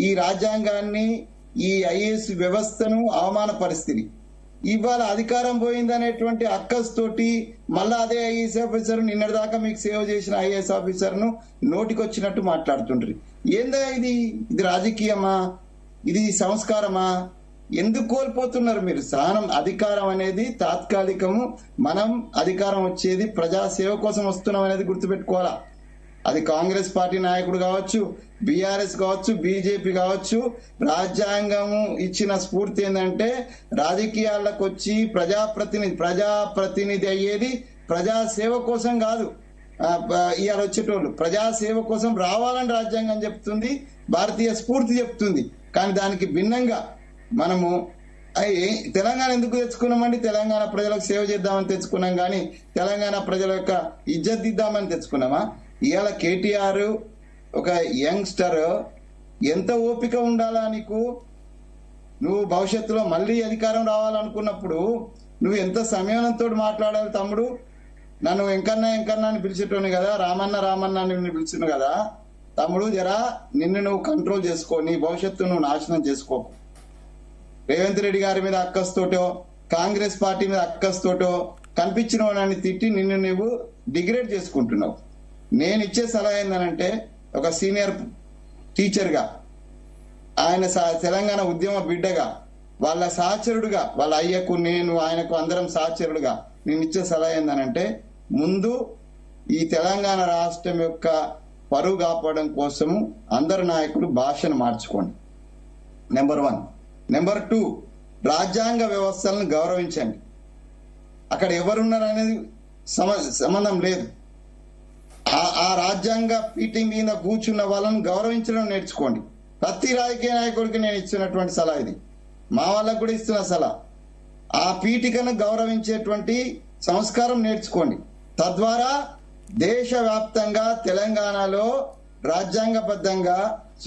ఈ రాజ్యాంగాన్ని, ఈ ఐఏఎస్ వ్యవస్థను అవమాన పరిస్థితి. ఇవాళ అధికారం పోయిందనేటువంటి అక్కస్ తోటి మళ్ళా అదే ఐఏఎస్ ఆఫీసర్, నిన్నటిదాకా మీకు సేవ చేసిన ఐఏఎస్ ఆఫీసర్ ను నోటికొచ్చినట్టు మాట్లాడుతుంటారు. ఏందా ఇది? ఇది రాజకీయమా? ఇది సంస్కారమా? ఎందుకు కోల్పోతున్నారు మీరు? సహనం, అధికారం అనేది తాత్కాలికము. మనం అధికారం వచ్చేది ప్రజాసేవ కోసం వస్తున్నాం అనేది గుర్తుపెట్టుకోవాలా. అది కాంగ్రెస్ పార్టీ నాయకుడు కావచ్చు, బీఆర్ఎస్ కావచ్చు, బీజేపీ కావచ్చు. రాజ్యాంగము ఇచ్చిన స్ఫూర్తి ఏంటంటే రాజకీయాలకు వచ్చి ప్రజాప్రతినిధి అయ్యేది ప్రజాసేవ కోసం కాదు. ఇవాళ వచ్చేటోళ్ళు ప్రజాసేవ కోసం రావాలని రాజ్యాంగం చెప్తుంది, భారతీయ స్ఫూర్తి చెప్తుంది. కానీ దానికి భిన్నంగా మనము తెలంగాణ ఎందుకు తెచ్చుకున్నామండి? తెలంగాణ ప్రజలకు సేవ చేద్దామని తెచ్చుకున్నాం, కానీ తెలంగాణ ప్రజల యొక్క ఇజ్జత్ దిద్దామని తెచ్చుకున్నామా? ఇవాళ కేటీఆర్ ఒక యంగ్స్టర్, ఎంత ఓపిక ఉండాలా నీకు? నువ్వు భవిష్యత్తులో మళ్ళీ అధికారం రావాలనుకున్నప్పుడు నువ్వు ఎంత సంయమనంతో మాట్లాడాలి? తమ్ముడు, నన్ను వెంకన్న అని పిలిచేటోని కదా, రామన్న అని పిలిచిన కదా. తమ్ముడు, జరా నిన్ను నువ్వు కంట్రోల్ చేసుకో, నీ భవిష్యత్తు నువ్వు నాశనం చేసుకోకు. రేవంత్ రెడ్డి గారి మీద అక్కస్తోటో, కాంగ్రెస్ పార్టీ మీద అక్కస్తోటో కనిపించిన వాడిని తిట్టి నిన్ను నువ్వు డిగ్రేడ్ చేసుకుంటున్నావు. నేను ఇచ్చే సలహా ఏందనంటే, ఒక సీనియర్ టీచర్ గా, ఆయన తెలంగాణ ఉద్యమ బిడ్డగా, వాళ్ళ సహచరుడుగా, వాళ్ళ అయ్యకు నేను ఆయనకు అందరం సహచరుడుగా నేను ఇచ్చే సలహా ఏందనంటే, ముందు ఈ తెలంగాణ రాష్ట్రం యొక్క పరువు కాపాడడం కోసము అందరు నాయకులు భాషను మార్చుకోండి. నెంబర్ 1. నెంబర్ 2, రాజ్యాంగ వ్యవస్థలను గౌరవించండి. అక్కడ ఎవరున్నారు అనేది సంబంధం లేదు. ఆ రాజ్యాంగ పీఠం మీద కూర్చున్న వాళ్ళని గౌరవించడం నేర్చుకోండి. ప్రతి రాజకీయ నాయకుడికి నేను ఇచ్చినటువంటి సలహా ఇది, మా వాళ్ళకు కూడా ఇస్తున్న సలహా. ఆ పీఠికను గౌరవించేటువంటి సంస్కారం నేర్చుకోండి. తద్వారా దేశవ్యాప్తంగా తెలంగాణలో రాజ్యాంగబద్ధంగా,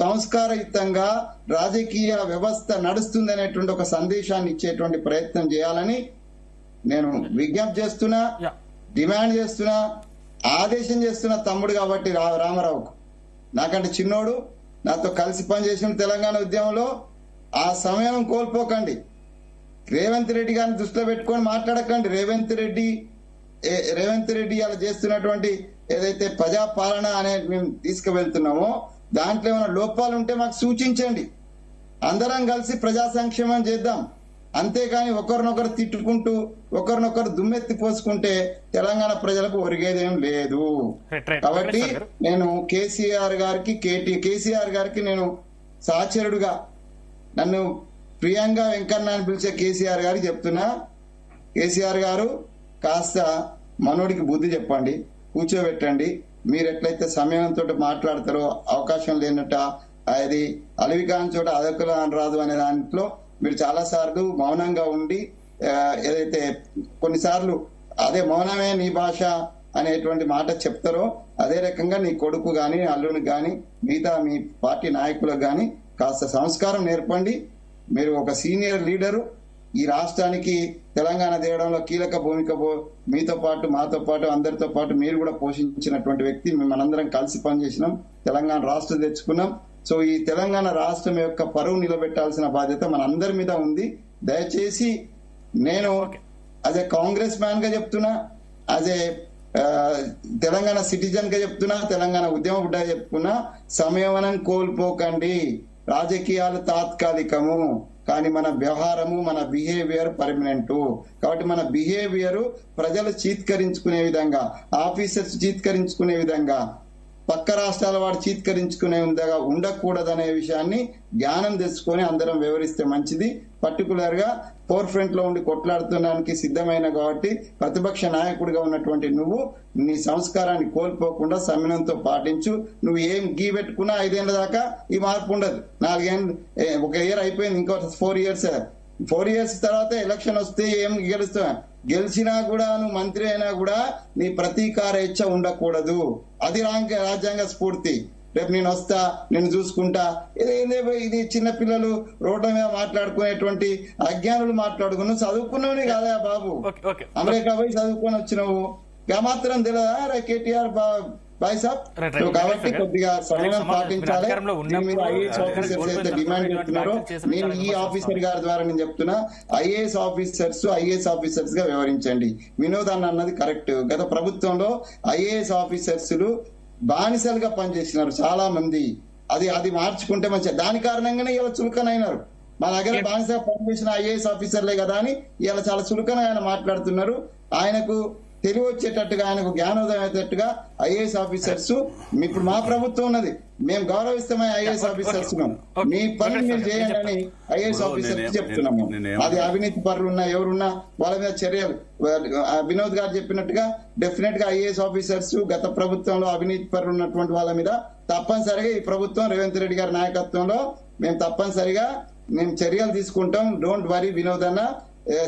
సంస్కారయుతంగా రాజకీయ వ్యవస్థ నడుస్తుందనేటువంటి ఒక సందేశాన్ని ఇచ్చేటువంటి ప్రయత్నం చేయాలని నేను విజ్ఞప్తి చేస్తున్నా, డిమాండ్ చేస్తున్నా, ఆదేశం చేస్తున్న తమ్ముడు కాబట్టి రామారావుకు. నాకంటే చిన్నోడు, నాతో కలిసి పనిచేసిన తెలంగాణ ఉద్యమంలో. ఆ సమయం కోల్పోకండి. రేవంత్ రెడ్డి గారిని దృష్టిలో పెట్టుకొని మాట్లాడకండి. రేవంత్ రెడ్డి అలా చేస్తున్నటువంటి ఏదైతే ప్రజాపాలన అనేది మేము తీసుకువెళ్తున్నామో దాంట్లో ఏమైనా లోపాలు ఉంటే మాకు సూచించండి. అందరం కలిసి ప్రజా సంక్షేమం చేద్దాం. అంతేకాని ఒకరినొకరు తిట్టుకుంటూ ఒకరినొకరు దుమ్మెత్తి పోసుకుంటే తెలంగాణ ప్రజలకు ఒరిగేదేం లేదు. కాబట్టి నేను కేసీఆర్ గారికి నేను సహచరుడుగా, నన్ను ప్రియంగా వెంకన్న అని పిలిచే కేసీఆర్ గారికి చెప్తున్నా, కేసీఆర్ గారు కాస్త మనోడికి బుద్ధి చెప్పండి, కూర్చోబెట్టండి. మీరు ఎట్లయితే సమయంతో మాట్లాడతారో, అవకాశం లేనట్ట అది అలివి కాని చోట అదొకలు రాదు అనే దాంట్లో మీరు చాలా సార్లు మౌనంగా ఉండి, ఏదైతే కొన్నిసార్లు అదే మౌనమే నీ భాష అనేటువంటి మాట చెప్తారో అదే రకంగా నీ కొడుకు గాని, అల్లునికి గాని, మిగతా మీ పార్టీ నాయకులకు గాని కాస్త సంస్కారం నేర్పండి. మీరు ఒక సీనియర్ లీడరు, ఈ రాష్ట్రానికి తెలంగాణ తేవడంలో కీలక భూమిక మీతో పాటు మాతో పాటు అందరితో పాటు మీరు కూడా పోషించినటువంటి వ్యక్తి. మనందరం కలిసి పనిచేసినాం, తెలంగాణ రాష్ట్రం తెచ్చుకున్నాం. సో ఈ తెలంగాణ రాష్ట్రం యొక్క పరువు నిలబెట్టాల్సిన బాధ్యత మన అందరి మీద ఉంది. దయచేసి నేను యాజ్ ఏ కాంగ్రెస్ మ్యాన్ గా చెప్తున్నా, యాజ్ ఏ తెలంగాణ సిటిజన్ గా చెప్తున్నా, తెలంగాణ ఉద్యమ బిడ్డగా చెప్తున్నా, సంయమనం కోల్పోకండి. రాజకీయాలు తాత్కాలికము, కానీ మన వ్యవహారము, మన బిహేవియర్ పర్మనెంట్. కాబట్టి మన బిహేవియర్ ప్రజలు చీత్కరించుకునే విధంగా, ఆఫీసర్స్ చీత్కరించుకునే విధంగా, పక్క రాష్ట్రాల వాడు చీత్కరించుకునే విధంగా ఉండకూడదనే విషయాన్ని జ్ఞానం తెచ్చుకొని అందరం వివరిస్తే మంచిది. పర్టికులర్ గా ఫోర్ ఫ్రంట్ లో ఉండి కొట్లాడుతున్నానికి సిద్ధమైన కాబట్టి ప్రతిపక్ష నాయకుడిగా ఉన్నటువంటి నువ్వు నీ సంస్కారాన్ని కోల్పోకుండా సమన్వయంతో పాటించు. నువ్వు ఏం గీ పెట్టుకున్నా 5 ఏళ్ల దాకా ఈ మార్పు ఉండదు. 4 ఏళ్ళు, 1 ఇయర్ అయిపోయింది, ఇంకో 4 ఇయర్స్. 4 ఇయర్స్ తర్వాత ఎలక్షన్ వస్తే ఏం గెలుస్తావు? గెలిచినా కూడా నువ్వు మంత్రి అయినా కూడా నీ ప్రతీకార ఇచ్చ ఉండకూడదు. అది రాజ్యాంగ స్ఫూర్తి. రేపు నేను వస్తా, నేను చూసుకుంటా, ఇది చిన్న పిల్లలు రోడ్ల మీద మాట్లాడుకునేటువంటి అజ్ఞానులు మాట్లాడుకున్నావు. చదువుకున్నావు కాదా బాబు? అమెరికా పోయి చదువుకొని వచ్చినావు, మాత్రం తెలియదా కేటీఆర్ బాయ్ సాబ్? కాబట్టి కొద్దిగా సమయం పాటించాలి. మీరు ఐఏఎస్ ఆఫీసర్స్ అయితే డిమాండ్ చేస్తున్నారో, నేను ఈ ఆఫీసర్ గారి ద్వారా నేను చెప్తున్నా, ఐఏఎస్ ఆఫీసర్స్ గా వ్యవహరించండి. వినోద్ అన్నది కరెక్ట్. గత ప్రభుత్వంలో ఐఏఎస్ ఆఫీసర్స్ బానిసలుగా పనిచేసినారు చాలా మంది. అది మార్చుకుంటే మంచిది. దాని కారణంగానే ఇలా చులకనైనారు. మా దగ్గర బానిసగా పనిచేసిన ఐఏఎస్ ఆఫీసర్లే కదా అని ఇలా చాలా చులకన ఆయన మాట్లాడుతున్నారు. ఆయనకు తెలివి వచ్చేటట్టుగా, ఆయనకు జ్ఞానోదయం అయ్యేటట్టుగా ఐఏఎస్ ఆఫీసర్స్, ఇప్పుడు మా ప్రభుత్వం ఉన్నది, మేము గౌరవిస్తామే ఐఏఎస్ ఆఫీసర్స్. మీ పని మీరు చేయండి అని ఐఏఎస్ ఆఫీసర్స్ చెప్తున్నాము. అది అవినీతి పరులున్నా ఎవరున్నా వాళ్ళ మీద చర్యలు, వినోద్ గారు చెప్పినట్టుగా డెఫినెట్ గా ఐఏఎస్ ఆఫీసర్స్ గత ప్రభుత్వంలో అవినీతి పరులు ఉన్నటువంటి వాళ్ళ మీద తప్పనిసరిగా ఈ ప్రభుత్వం రేవంత్ రెడ్డి గారి నాయకత్వంలో మేము తప్పనిసరిగా చర్యలు తీసుకుంటాం. డోంట్ వరీ వినోద్ అన్న,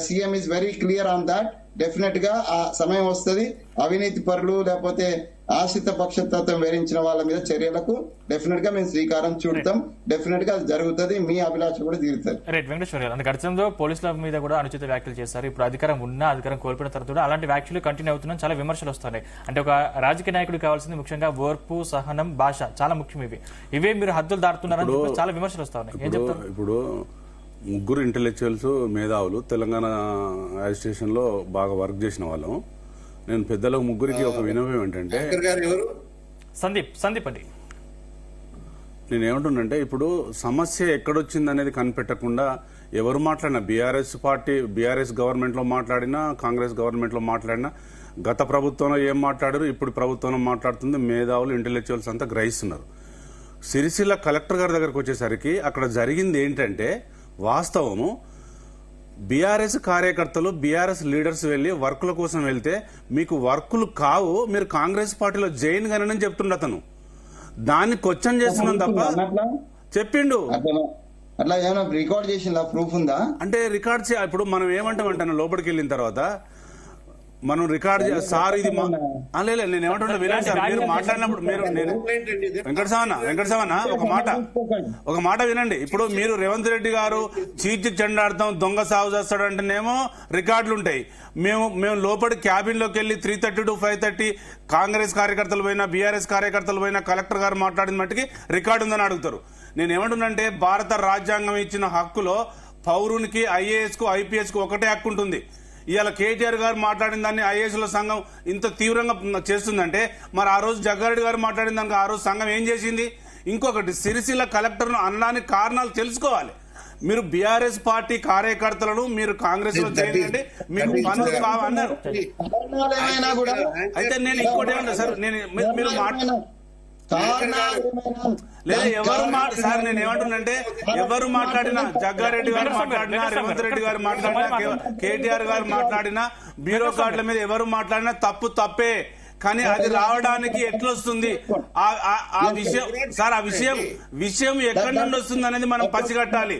CM is very clear on that. Definite గా ఆ సమయం వస్తుంది. అవినీతి పరులు లేకపోతే ఆశ్రిత పక్షతత్వం వేరించిన వాళ్ళ మీద చర్యలకు డెఫినెట్ గా మేము శ్రీకారం చుడతాం. డెఫినెట్ గా అది జరుగుతుంది. మీ అభిలాష కూడా తీరుతుంది. రైట్ వెంకటేశ్వర గారు, అంటే గతంలో పోలీసుల మీద కూడా అనుచిత వ్యాఖ్యలు చేశారు. ఇప్పుడు అధికారం ఉన్నా, అధికారం కోల్పోయిన తర్వాత కూడా అలాంటి వ్యాఖ్యలు కంటిన్యూ అవుతున్నాయి. చాలా విమర్శలు వస్తున్నాయి. అంటే ఒక రాజకీయ నాయకుడు కావాల్సింది ముఖ్యంగా ఓర్పు, సహనం, భాష చాలా ముఖ్యం. ఇవే మీరు హద్దులు దాటుతున్నారని చాలా విమర్శలు వస్తా ఉన్నాయి. ఏం చెప్తారు? ఇప్పుడు 3 ఇంటెలెక్చువల్స్ మేధావులు తెలంగాణ అడ్మినిస్ట్రేషన్ లో బాగా వర్క్ చేసిన వాళ్ళం. నేను పెద్దలకు 3కి ఒక వినవం ఏంటంటే, సందీప్ అండి, నేనేమంటున్నంటే ఇప్పుడు సమస్య ఎక్కడొచ్చింది అనేది కనిపెట్టకుండా ఎవరు మాట్లాడినా, బీఆర్ఎస్ గవర్నమెంట్ లో మాట్లాడినా, కాంగ్రెస్ గవర్నమెంట్ లో మాట్లాడినా, గత ప్రభుత్వంలో ఏం మాట్లాడారు, ఇప్పుడు ప్రభుత్వంలో మాట్లాడుతుంది మేధావులు, ఇంటెలెక్చువల్స్ అంతా గ్రహిస్తున్నారు. సిరిసిల్ల కలెక్టర్ గారి దగ్గరకు వచ్చేసరికి అక్కడ జరిగింది ఏంటంటే, వాస్తవము బీఆర్ఎస్ కార్యకర్తలు, బీఆర్ఎస్ లీడర్స్ వెళ్లి వర్కుల కోసం వెళ్తే మీకు వర్కులు కావు, మీరు కాంగ్రెస్ పార్టీలో జైన్ గానని చెప్తుండ అతను. దాన్ని క్వశ్చన్ చేస్తున్నాం తప్ప చెప్పిండు. అట్లా ఏమైనా రికార్డ్ చేసిన ప్రూఫ్ ఉందా? అంటే రికార్డ్ ఇప్పుడు మనం ఏమంటామంటాను, లోపలికి వెళ్ళిన తర్వాత మనం రికార్డ్ సార్ ఇది లేదు, నేను ఏమంటున్నా వినండి సార్. మీరు మాట్లాడినప్పుడు వెంకటసావన్న ఒక మాట వినండి. ఇప్పుడు మీరు రేవంత్ రెడ్డి గారు చీచి చెండాడతాం, దొంగ సాగు చేస్తాడంటేనేమో రికార్డులు ఉంటాయి. మేము లోపలి క్యాబిన్ లోకి వెళ్ళి 3:30 to 5:30 కాంగ్రెస్ కార్యకర్తలు పోయినా, బీఆర్ఎస్ కార్యకర్తలు పోయినా కలెక్టర్ గారు మాట్లాడిన మట్టికి రికార్డు ఉందని అడుగుతారు. నేను ఏమంటున్నంటే, భారత రాజ్యాంగం ఇచ్చిన హక్కులో పౌరునికి, ఐఏఎస్ కు, ఐపీఎస్ కు ఒకటే హక్కు ఉంటుంది. ఇవాళ కేటీఆర్ గారు మాట్లాడిన దాన్ని ఐఏఎస్ల సంఘం ఇంత తీవ్రంగా చేస్తుందంటే, మరి ఆ రోజు జగ్గారెడ్డి గారు మాట్లాడిన దానికి ఆ రోజు సంఘం ఏం చేసింది? ఇంకొకటి, సిరిసిల్ల కలెక్టర్ను అనడానికి కారణాలు తెలుసుకోవాలి. మీరు బీఆర్ఎస్ పార్టీ కార్యకర్తలను మీరు కాంగ్రెస్ లో చేయండి, మీకు పనులు కావన్నారు. అయితే నేను ఇంకోటి ఏమన్నా సార్, మీరు లేదా ఎవరు సార్, నేను ఏమంటున్నంటే, ఎవరు మాట్లాడినా, జగ్గారెడ్డి గారు మాట్లాడినా, రేవంత్ రెడ్డి గారు మాట్లాడినా, కేటీఆర్ గారు మాట్లాడినా, బ్యూరోక్రాట్ల మీద ఎవరు మాట్లాడినా తప్పే. కానీ అది రావడానికి ఎట్లొస్తుంది ఆ విషయం సార్, ఆ విషయం ఎక్కడి నుండి వస్తుంది అనేది మనం పసిగట్టాలి.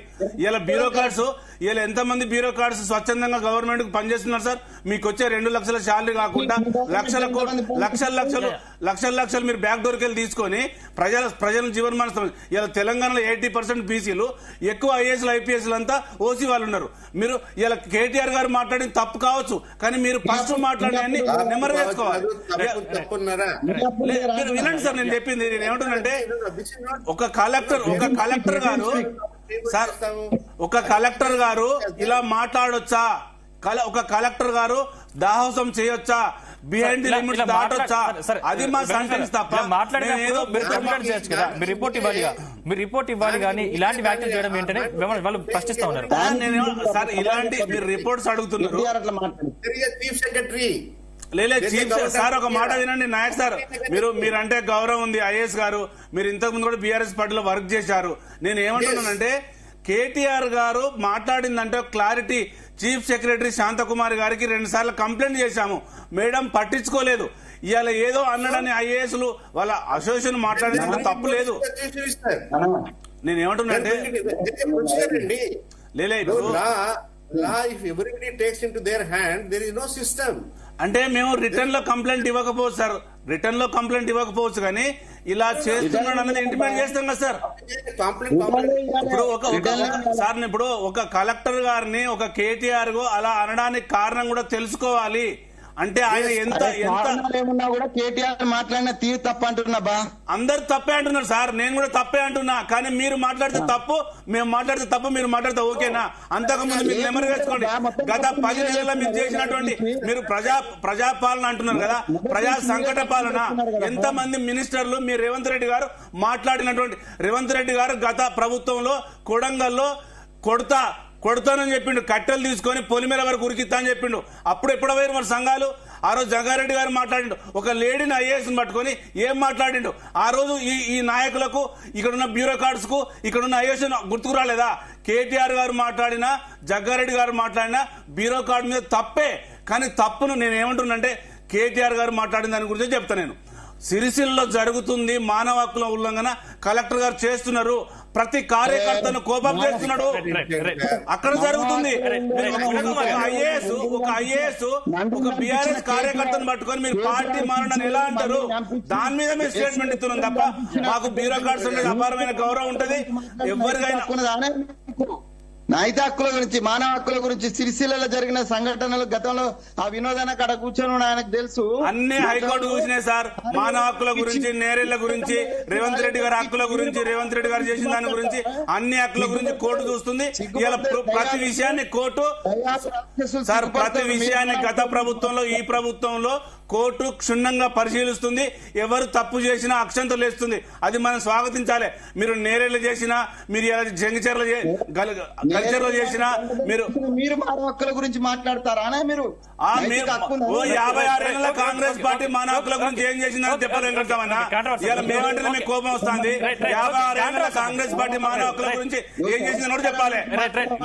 ఇలా బ్యూరోక్రాట్స్ ఇలా ఎంతమంది బ్యూరోక్రాట్స్ స్వచ్ఛందంగా గవర్నమెంట్ కు పనిచేస్తున్నారు సార్? మీకు వచ్చే 2 లక్షల శాలరీ కాకుండా లక్షలు మీరు బ్యాక్ డోర్కి వెళ్ళి తీసుకొని ప్రజల జీవనమాన ఇలా తెలంగాణలో 80% బీసీలు, ఎక్కువ ఐఏఎస్లు ఐపీఎస్లు అంతా ఓసీ వాళ్ళు ఉన్నారు. మీరు ఇలా కేటీఆర్ గారు మాట్లాడింది తప్పు కావచ్చు, కానీ మీరు ఫస్ట్ మాట్లాడేది నెమ్మది చేసుకోవాలి. వినండి సార్, నేను చెప్పింది నేను ఏమంటున్నానంటే, ఒక కలెక్టర్ గారు ఇలా మాట్లాడొచ్చా? ఒక కలెక్టర్ గారు దాహోసం చేయొచ్చా? బిహైండ్ ది లిమిట్స్ దాటొచ్చా? అది మా సెంటెన్స్ తప్ప మీరు రిపోర్ట్ ఇవ్వాలి కానీ ఇలాంటి వ్యాఖ్యలు చేయడం ఏంటనే వాళ్ళు ప్రశ్నిస్తా ఉన్నారు. సార్ ఇలాంటి మీరు రిపోర్ట్స్ అడుగుతున్నారు. చీఫ్ సెక్రటరీ చీఫ్ సార్ ఒక మాట వినండి నాయక్ సార్, మీరంటే గౌరవం ఉంది. ఐఏఎస్ గారు మీరు ఇంతకు ముందు కూడా బీఆర్ఎస్ పార్టీలో వర్క్ చేశారు. నేను ఏమంటున్నానంటే, కేటీఆర్ గారు మాట్లాడిందంటే క్లారిటీ. చీఫ్ సెక్రటరీ శాంతకుమారి గారికి 2 సార్లు కంప్లైంట్ చేశాము, మేడం పట్టించుకోలేదు. ఇవాళ ఏదో అన్నాడని ఐఏఎస్లు వాళ్ళ అసోసియేషన్ మాట్లాడినంత తప్పు లేదు. నేను ఏమంటున్నా అంటే అంటే మేము రిటర్న్ లో కంప్లైంట్ ఇవ్వకపోవచ్చు సార్, రిటర్న్ లో కంప్లైంట్ ఇవ్వకపోవచ్చు, కానీ ఇలా చేస్తున్నాడు అన్నది ఇంటిమేట్ చేస్తాం కదా సార్. ఇప్పుడు ఒక కలెక్టర్ గారిని ఒక కేటీఆర్ అలా అనడానికి కారణం కూడా తెలుసుకోవాలి. అంటే ఆయన ఎంత ఏమున్నా కూడా కేటీఆర్ మాట్లాడిన తీరు తప్ప అంటున్నా బా. అందరు తప్పే అంటున్నారు సార్, నేను కూడా తప్పే అంటున్నా. కానీ మీరు మాట్లాడితే తప్పు, మేము మాట్లాడితే తప్పు, మీరు మాట్లాడితే ఓకేనా? అంతకుముందు మీరు నెమరు వేసుకోండి. గత 10 నెలల్లో మీరు చేసినటువంటి మీరు ప్రజాపాలన అంటున్నారు కదా, ప్రజా సంకట పాలన. ఎంతమంది మినిస్టర్లు మీరు రేవంత్ రెడ్డి గారు మాట్లాడినటువంటి రేవంత్ రెడ్డి గారు గత ప్రభుత్వంలో కొడంగల్లో కొడతానని చెప్పిండు, కట్టెలు తీసుకొని పొలిమేర వరకు ఉరికిస్తా అని చెప్పిండు. అప్పుడు ఎప్పుడో వేరు మన సంఘాలు. ఆ రోజు జగ్గారెడ్డి గారు మాట్లాడిండు, ఒక లేడీని ఐఏఎస్ పట్టుకొని ఏం మాట్లాడిండు. ఆ రోజు ఈ నాయకులకు, ఇక్కడున్న బ్యూరోక్రాట్స్ కు, ఇక్కడున్న ఐఏఎస్ గుర్తుకు రాలేదా? కేటీఆర్ గారు మాట్లాడినా, జగ్గారెడ్డి గారు మాట్లాడినా బ్యూరోక్రాట్ మీద తప్పే. కానీ తప్పును నేను ఏమంటున్నానంటే, కేటీఆర్ గారు మాట్లాడిన దాని గురించి చెప్తా. నేను సిరిసిల్లో జరుగుతుంది మానవ హక్కుల ఉల్లంఘన, కలెక్టర్ గారు చేస్తున్నారు, ప్రతి కార్యకర్తను కోపం చేస్తున్నాడు, అక్కడ జరుగుతుంది. ఒక ఐఏఎస్ ఒక బీఆర్ఎస్ కార్యకర్తను పట్టుకొని మీరు పార్టీ మారని ఎలా అంటారు? దాని మీద మీరు స్టేట్మెంట్ ఇస్తున్నాం తప్ప మాకు బ్యూరోక్రాట్స్ అనేది అపారమైన గౌరవం ఉంటది. ఎవరికైనా నైతిక హక్కుల గురించి, మానవ హక్కుల గురించి, సిరిసిల్లలో జరిగిన సంఘటనలు గతంలో ఆ వినోదాన్ని అక్కడ కూర్చొని ఆయనకు తెలుసు. అన్ని హైకోర్టు చూసినాయి సార్. మానవ హక్కుల గురించి, నేరేళ్ల గురించి, రేవంత్ రెడ్డి గారి హక్కుల గురించి, రేవంత్ రెడ్డి గారు చేసిన దాని గురించి, అన్ని హక్కుల గురించి కోర్టు చూస్తుంది. ఇలా ప్రతి విషయాన్ని కోర్టు సార్, ప్రతి విషయాన్ని గత ప్రభుత్వంలో, ఈ ప్రభుత్వంలో కోర్టు క్షుణ్ణంగా పరిశీలిస్తుంది. ఎవరు తప్పు చేసినా అక్షంతలు వేస్తుంది. అది మనం స్వాగతించాలి. మీరు నేరేళ్లు చేసినా, మీరు జంగిచర్ల కల్చర్లో చేసినా, మీరు మానవ హక్కుల గురించి మాట్లాడతారా? మీరు 56 ఏళ్ల కాంగ్రెస్ పార్టీ మానవ హక్కుల గురించి ఏం చేసిందని చెప్పలేమన్నా? ఇలా మేమంటేనే మీకు కోపం వస్తుంది. 56 ఏళ్ల కాంగ్రెస్ పార్టీ మానవ హక్కుల గురించి ఏం చేసిందని కూడా చెప్పాలి.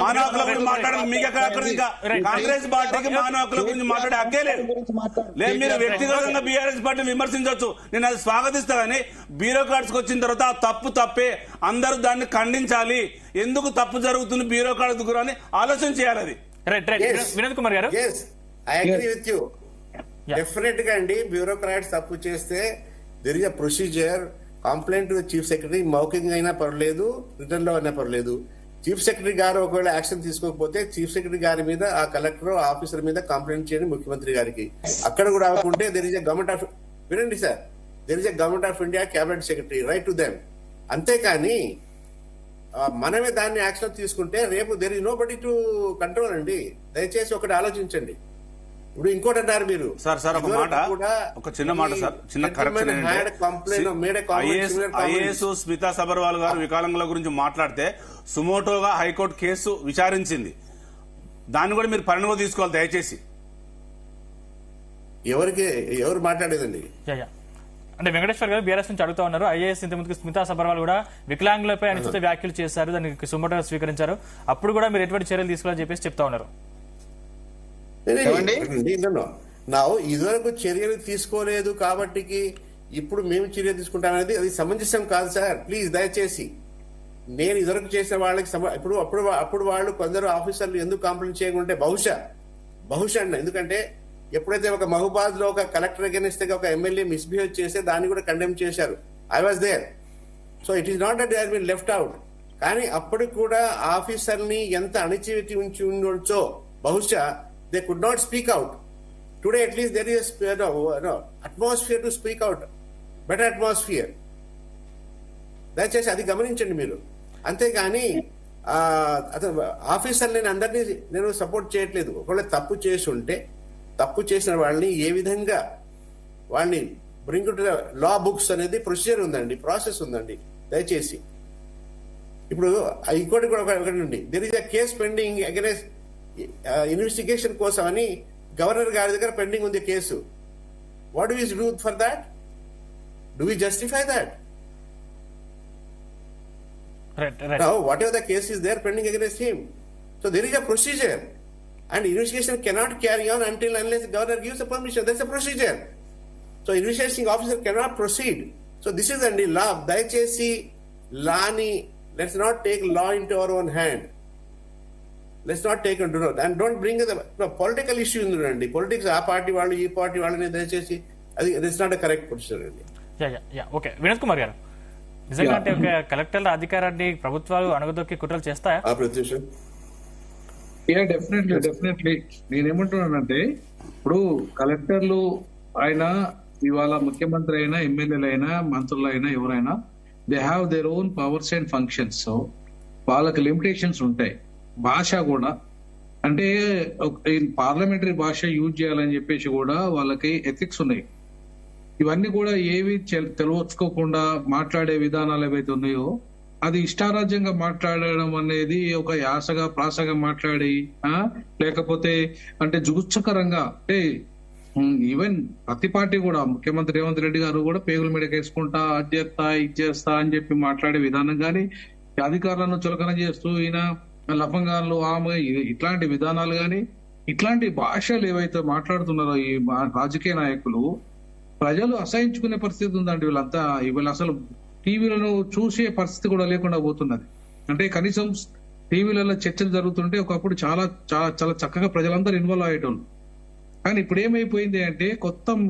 మానవ హక్కుల గురించి మాట్లాడడం మీకు ఎక్కడ? ఇంకా కాంగ్రెస్ పార్టీకి మానవ హక్కుల గురించి మాట్లాడే హక్కే లేదు. మీరు వ్యక్తిగతంగా బీఆర్ఎస్ పార్టీని విమర్శించవచ్చు, నేను అది స్వాగతిస్తా. కానీ బ్యూరోక్రాట్స్ వచ్చిన తర్వాత ఆ తప్పు తప్పే, అందరూ దాన్ని ఖండించాలి. ఎందుకు తప్పు జరుగుతుంది బ్యూరోక్రాట్స్ గురు అని ఆలోచన చేయాలి. అది వినోద్ కుమార్ గారు, డెఫినెట్ గా అండి, బ్యూరోక్రాట్స్ తప్పు చేస్తే there is a procedure. Complaint chief secretary మౌఖికంగా అయినా పర్లేదు, రిటర్న్ లో అయినా పర్లేదు. చీఫ్ సెక్రటరీ గారు ఒకవేళ యాక్షన్ తీసుకోకపోతే చీఫ్ సెక్రటరీ గారి మీద, ఆ కలెక్టర్ ఆఫీసర్ మీద కంప్లైంట్ చేయండి ముఖ్యమంత్రి గారికి. అక్కడ కూడా అవ్వకుంటే there is a government of, వినండి sir, there is a government of India cabinet secretary, right to them. అంతేకాని మనమే దాన్ని యాక్షన్ తీసుకుంటే రేపు there is nobody to control అండి. దయచేసి ఒకటి ఆలోచించండి. ఇప్పుడు ఇంకోటి అన్నారు మీరు సార్, ఒక మాట, ఒక చిన్న మాట సార్, చిన్న కరెక్షన్. ఐఏఎస్ స్మితా సబర్వాల్ గారు వికలాంగుల గురించి మాట్లాడితే సుమోటోగా హైకోర్టు కేసు విచారించింది. దాన్ని కూడా మీరు పరిణామం తీసుకోవాలి దయచేసి. ఎవరు మాట్లాడేదండి? అంటే వెంకటేశ్వర్ గారు బీఆర్ఎస్ నుంచి అడుగుతా ఉన్నారు. ఐఏఎస్ ఇంతకుముందు స్మితా సబర్వాల్ కూడా వికలాంగులపై అనుచిత వ్యాఖ్యలు చేశారు, దానికి సుమోటోగా స్వీకరించారు. అప్పుడు కూడా మీరు ఎటువంటి చర్యలు తీసుకోవాలని చెప్పేసి చెప్తా ఉన్నారు. ఇదివరకు చర్యలు తీసుకోలేదు కాబట్టి ఇప్పుడు మేము చర్య తీసుకుంటామనేది అది సమంజసం కాదు సార్. ప్లీజ్ దయచేసి నేను ఇదివరకు చేసిన వాళ్ళకి అప్పుడు వాళ్ళు కొందరు ఆఫీసర్లు ఎందుకు కంప్లైంట్ చేయకుంటే బహుశా అండి, ఎందుకంటే ఎప్పుడైతే ఒక మహబూబాద్ లో ఒక కలెక్టర్ అగేనిస్ట్ గా ఒక ఎమ్మెల్యే మిస్బిహేవ్ చేస్తే దాన్ని కూడా కండెమ్ చేశారు. I was there. So it is not that they have been left out. కానీ అప్పటికి కూడా ఆఫీసర్ని ఎంత అణిచివేసి ఉంచి ఉండొచ్చో బహుశా they could not speak out. Today at least there is atmosphere to speak out, better atmosphere. దయచేసి అది గమనించండి మీరు. అంతేగాని అతను ఆఫీసర్ నేను సపోర్ట్ చేయట్లేదు. ఒకవేళ తప్పు చేసి ఉంటే తప్పు చేసిన వాళ్ళని ఏ విధంగా వాళ్ళని బ్రింగ్ టు లా బుక్స్ అనేది ప్రొసీజర్ ఉందండి, ప్రాసెస్ ఉందండి. దయచేసి ఇప్పుడు ఇంకోటి కూడా ఒకటి ఉంది, there is a case pending against investigation కోసం అని గవర్నర్ గారి దగ్గర పెండింగ్ ఉంది case. What do we do for that? Do we justify that? Now, whatever the case is there pending against him, so there is a procedure, and investigation cannot carry on unless the governor gives the permission. That's a procedure. So investigating officer cannot proceed. So this is the law. Dayachesi lani, let's not take law into our own hand. Let's not take into it, and don't bring the political issue in the politics. Aa party vallu ee party vallu dayachesi that's not a correct procedure. Yeah. Okay, Vinod Kumar garu, నిజంగా అంటే ఒక కలెక్టర్ల అధికారాన్ని ప్రభుత్వాలు అణగదొక్కి కుట్రలు చేస్తాయా? Definitely నేనేమంటున్నానంటే, ఇప్పుడు కలెక్టర్లు ఆయన ఇవాళ ముఖ్యమంత్రి అయినా, ఎమ్మెల్యేలు అయినా, మంత్రులు అయినా, ఎవరైనా they have their own powers and functions. So వాళ్ళకి లిమిటేషన్స్ ఉంటాయి. భాష కూడా అంటే పార్లమెంటరీ భాష యూజ్ చేయాలని చెప్పేసి కూడా వాళ్ళకి ఎథిక్స్ ఉన్నాయి. ఇవన్నీ కూడా ఏవి తెలియచుకోకుండా మాట్లాడే విధానాలు ఏవైతే ఉన్నాయో అది ఇష్టారాజ్యంగా మాట్లాడడం అనేది ఒక యాసగా ప్రాసగా మాట్లాడి లేకపోతే అంటే జుగుత్సకరంగా అంటే ఈవెన్ ప్రతి పార్టీ కూడా ముఖ్యమంత్రి రేవంత్ రెడ్డి గారు కూడా పేగుల మీదకి వేసుకుంటా అది చేస్తా ఇది చేస్తా అని చెప్పి మాట్లాడే విధానం కానీ, అధికారులను చులకన చేస్తూ ఈయన లఫంగాలు ఆమె ఇట్లాంటి విధానాలు కానీ, ఇట్లాంటి భాషలు ఏవైతే మాట్లాడుతున్నారో ఈ రాజకీయ నాయకులు ప్రజలు అసహించుకునే పరిస్థితి ఉందండి. వీళ్ళంతా వీళ్ళు అసలు టీవీలను చూసే పరిస్థితి కూడా లేకుండా పోతున్నది. అంటే కనీసం టీవీలలో చర్చలు జరుగుతుంటే ఒకప్పుడు చాలా చాలా చాలా చక్కగా ప్రజలందరూ ఇన్వాల్వ్ అయ్యేటోళ్ళు. కానీ ఇప్పుడు ఏమైపోయింది అంటే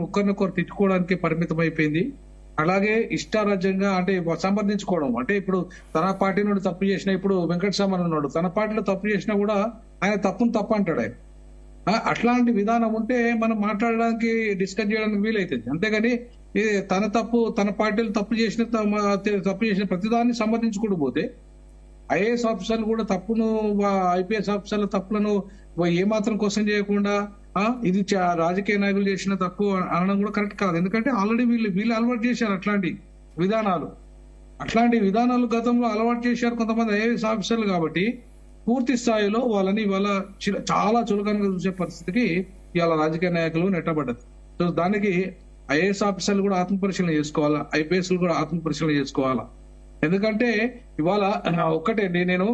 ఒకరినొకరు తిట్టుకోవడానికి పరిమితం అయిపోయింది. అలాగే ఇష్టారాజ్యంగా అంటే సంబంధించుకోవడం. అంటే ఇప్పుడు తన పార్టీ నుండి తప్పు చేసినా, ఇప్పుడు వెంకటస్వామి ఉన్నాడు, తన పార్టీలో తప్పు చేసినా కూడా ఆయన తప్పు అంటాడు ఆయన. అట్లాంటి విధానం ఉంటే మనం మాట్లాడడానికి డిస్కస్ చేయడానికి వీలైతుంది. అంతేగాని తన పార్టీలు తప్పు చేసిన ప్రతిదాన్ని సంబంధించుకుంటూ పోతే ఐఏఎస్ ఆఫీసర్లు కూడా తప్పును, ఐపీఎస్ ఆఫీసర్ల తప్పులను ఏమాత్రం క్వశ్చన్ చేయకుండా ఇది రాజకీయ నాయకులు చేసిన తప్పు అనడం కూడా కరెక్ట్ కాదు. ఎందుకంటే ఆల్రెడీ వీళ్ళు అలవాటు చేశారు అట్లాంటి విధానాలు గతంలో అలవాటు చేశారు కొంతమంది ఐఏఎస్ ఆఫీసర్లు. కాబట్టి పూర్తి స్థాయిలో వాళ్ళని ఇవాళ చాలా చులకనగా చూసే పరిస్థితికి ఇవాళ రాజకీయ నాయకులు నెట్టబడ్డది. సో దానికి ఐఏఎస్ ఆఫీసర్లు కూడా ఆత్మపరిశీలన చేసుకోవాలా, ఐపీఎస్లు కూడా ఆత్మపరిశీలన చేసుకోవాలా. ఎందుకంటే ఇవాళ ఒక్కటే నేను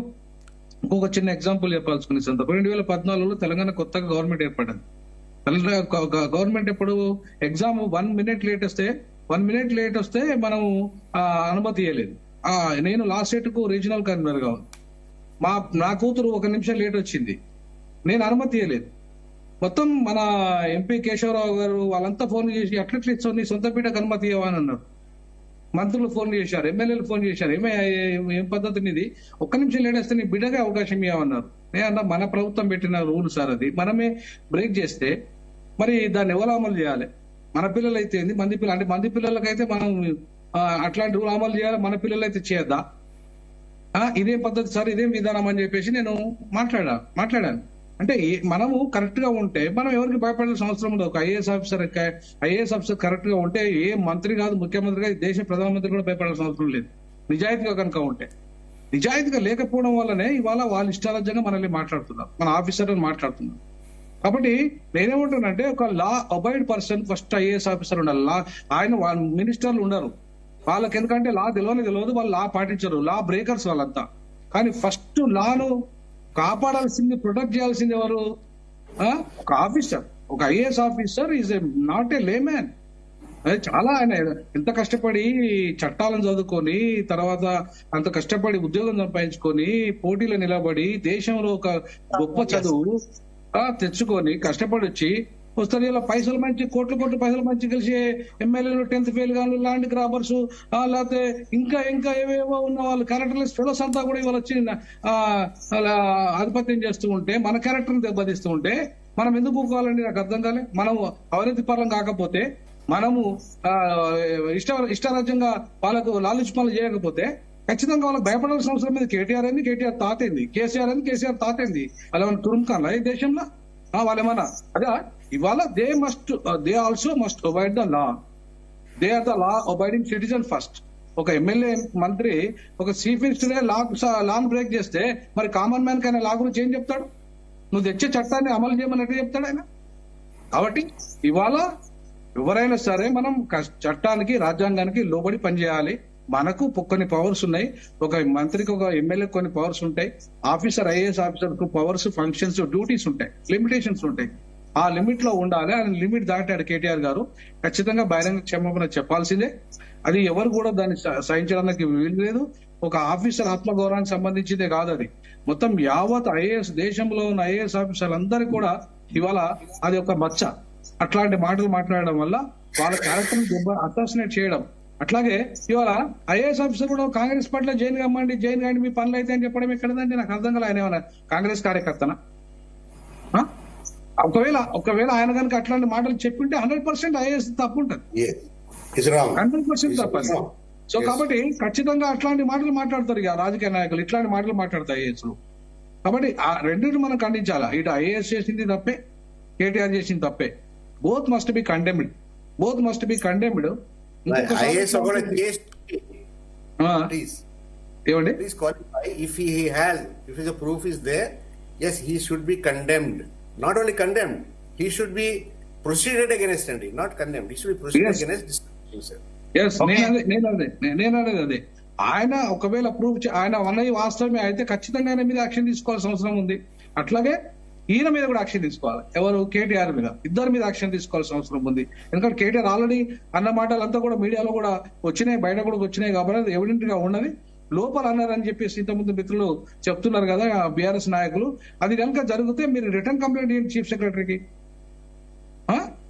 ఇంకొక చిన్న ఎగ్జాంపుల్ చెప్పాల్సుకునే సందర్భం, 2014లో తెలంగాణ కొత్తగా గవర్నమెంట్ ఏర్పడింది. గవర్నమెంట్ ఎప్పుడు ఎగ్జామ్ 1 minute లేట్ వస్తే మనం అనుమతి ఇవ్వలేదు. నేను లాస్ట్ స్టేట్ కు రీజనల్ కన్వీనర్ గా ఉంది. నా కూతురు 1 నిమిషం లేట్ వచ్చింది, నేను అనుమతి ఇవ్వలేదు. మొత్తం మన ఎంపీ కేశవరావు గారు వాళ్ళంతా ఫోన్ చేసి అట్లెట్లు ఇస్తావు, నీ సొంత పీఠకు అనుమతి ఇవ్వని అన్నారు. మంత్రులు ఫోన్ చేశారు, ఎమ్మెల్యేలు ఫోన్ చేశారు, ఏం పద్ధతిని ఇది, 1 నిమిషం లేట్ వస్తే నీ బిడ్డగా అవకాశం ఇవ్వమన్నారు. నేనన్నా మన ప్రభుత్వం పెట్టిన రూల్ సార్, అది మనమే బ్రేక్ చేస్తే మరి దాన్ని ఎవరు అమలు చేయాలి? మన పిల్లలు అయితే ఏంది, మంది పిల్లలకైతే మనం అట్లాంటి రూల్ అమలు చేయాలి, మన పిల్లలు అయితే చేయొద్దా? ఇదేం పద్ధతి సార్, ఇదేం విధానం అని చెప్పేసి నేను మాట్లాడాను. అంటే మనము కరెక్ట్ గా ఉంటే మనం ఎవరికి భయపడాల్సిన అవసరం ఉండదు. ఒక ఐఏఎస్ ఆఫీసర్ కరెక్ట్ గా ఉంటే ఏ మంత్రి కాదు, ముఖ్యమంత్రి కాదు, దేశ ప్రధానమంత్రి కూడా భయపడాల్సిన అవసరం లేదు. నిజాయితీగా కనుక ఉంటే. నిజాయితీగా లేకపోవడం వల్లనే ఇవాళ వాళ్ళ ఇష్టారాజ్యంగా మనల్ని మాట్లాడుతున్నారు, మన ఆఫీసర్లను మాట్లాడుతున్నారు. కాబట్టి నేనేమంటున్నానంటే ఒక law abide person first IAS officer ఉండాలి. ఆయన మినిస్టర్లు ఉండరు, వాళ్ళకి ఎందుకంటే లా తెలియదు, వాళ్ళు లా పాటించరు, లా బ్రేకర్స్ వాళ్ళంతా. కానీ ఫస్ట్ లాను కాపాడాల్సింది, ప్రొటెక్ట్ చేయాల్సింది ఎవరు? ఒక ఆఫీసర్, ఒక IAS officer is not a layman. అది చాలా ఆయన ఎంత కష్టపడి చట్టాలను చదువుకొని తర్వాత అంత కష్టపడి ఉద్యోగం సంపాదించుకొని పోటీలో నిలబడి దేశంలో ఒక గొప్ప చదువు తెచ్చుకొని కష్టపడి వచ్చి వస్తారు. ఇలా పైసలు మంచి కోట్ల పైసలు మంచి కలిసి ఎమ్మెల్యేలు 10th ఫెయిల్ గాను ల్యాండ్ గ్రాబర్స్ లేకపోతే ఇంకా ఏవేవో ఉన్న వాళ్ళు క్యారెక్టర్లెస్ ఫెలోస్ అంతా కూడా ఇవాళ వచ్చి ఆధిపత్యం చేస్తూ ఉంటే మన క్యారెక్టర్ దెబ్బతీస్తూ ఉంటే మనం ఎందుకు ఊరుకోవాలండి? నాకు అర్థం కాలే. మనం అవినీతి పరం కాకపోతే మనము ఇష్టారాజ్యంగా వాళ్ళకు లాలూచి పనులు చేయకపోతే ఖచ్చితంగా వాళ్ళకి భయపడాల్సిన అవసరం మీద కేటీఆర్ అయింది, కేటీఆర్ తాతైంది, కేసీఆర్ అయింది, కేసీఆర్ తాతైంది. వాళ్ళు ఏమైనా తురుముకాలా ఈ దేశంలో? వాళ్ళేమన్నా అదే ఇవాళ they also must avoid the law. They are the law abiding citizen first. ఒక ఎమ్మెల్యే మంత్రి ఒక చీఫ్ మినిస్టర్ లాను బ్రేక్ చేస్తే మరి కామన్ మ్యాన్ కైనా లా గురించి ఏం చెప్తాడు? నువ్వు తెచ్చే చట్టాన్ని అమలు చేయమన్నట్టు చెప్తాడు ఆయన. కాబట్టి ఇవాళ ఎవరైనా సరే మనం చట్టానికి రాజ్యాంగానికి లోబడి పనిచేయాలి. మనకు కొన్ని పవర్స్ ఉన్నాయి. ఒక మంత్రికి ఒక ఎమ్మెల్యే కొన్ని పవర్స్ ఉంటాయి. ఆఫీసర్ ఐఏఎస్ ఆఫీసర్ కు పవర్స్, ఫంక్షన్స్, డ్యూటీస్ ఉంటాయి, లిమిటేషన్స్ ఉంటాయి. ఆ లిమిట్ లో ఉండాలి. ఆ లిమిట్ దాటాడు కేటీఆర్ గారు. ఖచ్చితంగా బహిరంగ క్షమాపణ చెప్పాల్సిందే. అది ఎవరు కూడా దాన్ని సహించడానికి వీలు లేదు. ఒక ఆఫీసర్ ఆత్మగౌరవానికి సంబంధించిందే కాదు అది. మొత్తం యావత్ ఐఏఎస్ దేశంలో ఉన్న ఐఏఎస్ ఆఫీసర్లందరికీ కూడా ఇవాళ అది ఒక మచ్చ. అట్లాంటి మాటలు మాట్లాడడం వల్ల వాళ్ళ క్యారెక్టర్ అసాసినేట్ చేయడం. అట్లాగే ఇవాళ ఐఏఎస్ ఆఫీసర్ కూడా కాంగ్రెస్ పార్టీలో జైన్ కమ్మండి, జైన్ కాండి, మీ పనులు అయితే అని చెప్పడం ఎక్కడదండి? నాకు అర్థం కాలే. ఆయన ఏమన్నా కాంగ్రెస్ కార్యకర్తనా? ఒకవేళ ఆయన కనుక అట్లాంటి మాటలు చెప్పింటే 100% ఐఏఎస్ తప్పు ఉంటుంది. 100% తప్పదు. సో కాబట్టి ఖచ్చితంగా అట్లాంటి మాటలు మాట్లాడతారు ఇక రాజకీయ నాయకులు, ఇట్లాంటి మాటలు మాట్లాడతారు ఐఏఎస్. కాబట్టి ఆ రెండింటిని మనం ఖండించాలా. ఇటు ఐఏఎస్ చేసింది తప్పే, కేటీఆర్ చేసింది తప్పే. Both must be condemned. ఏమండి? Please qualify. If the proof is there, yes, he should be condemned. Not only condemned, he should be proceeded against, and not condemned. He should be proceeded against this sir. Yes, నేననేది అదే. ఆయన ఒకవేళ prove ఆయన అన్నది వాస్తవమే అయితే ఖచ్చితంగా ఆయన మీద యాక్షన్ తీసుకోవాల్సిన అవసరం ఉంది. అట్లాగే ఈయన మీద కూడా యాక్షన్ తీసుకోవాలి. ఎవరు? కేటీఆర్ మీద. ఇద్దరి మీద యాక్షన్ తీసుకోవాల్సిన అవసరం ఉంది. ఎందుకంటే కేటీఆర్ ఆల్రెడీ అన్న మాటలంతా కూడా మీడియాలో కూడా వచ్చినాయి, బయట కూడా వచ్చినాయి. కాబట్టి అది ఎవిడెంట్ గా ఉన్నది. లోపల అన్నారని చెప్పేసి ఇంతకుముందు మిత్రులు చెప్తున్నారు కదా బీఆర్ఎస్ నాయకులు. అది కనుక జరిగితే మీరు రిటర్న్ కంప్లైంట్ ఇవ్వండి చీఫ్ సెక్రటరీకి.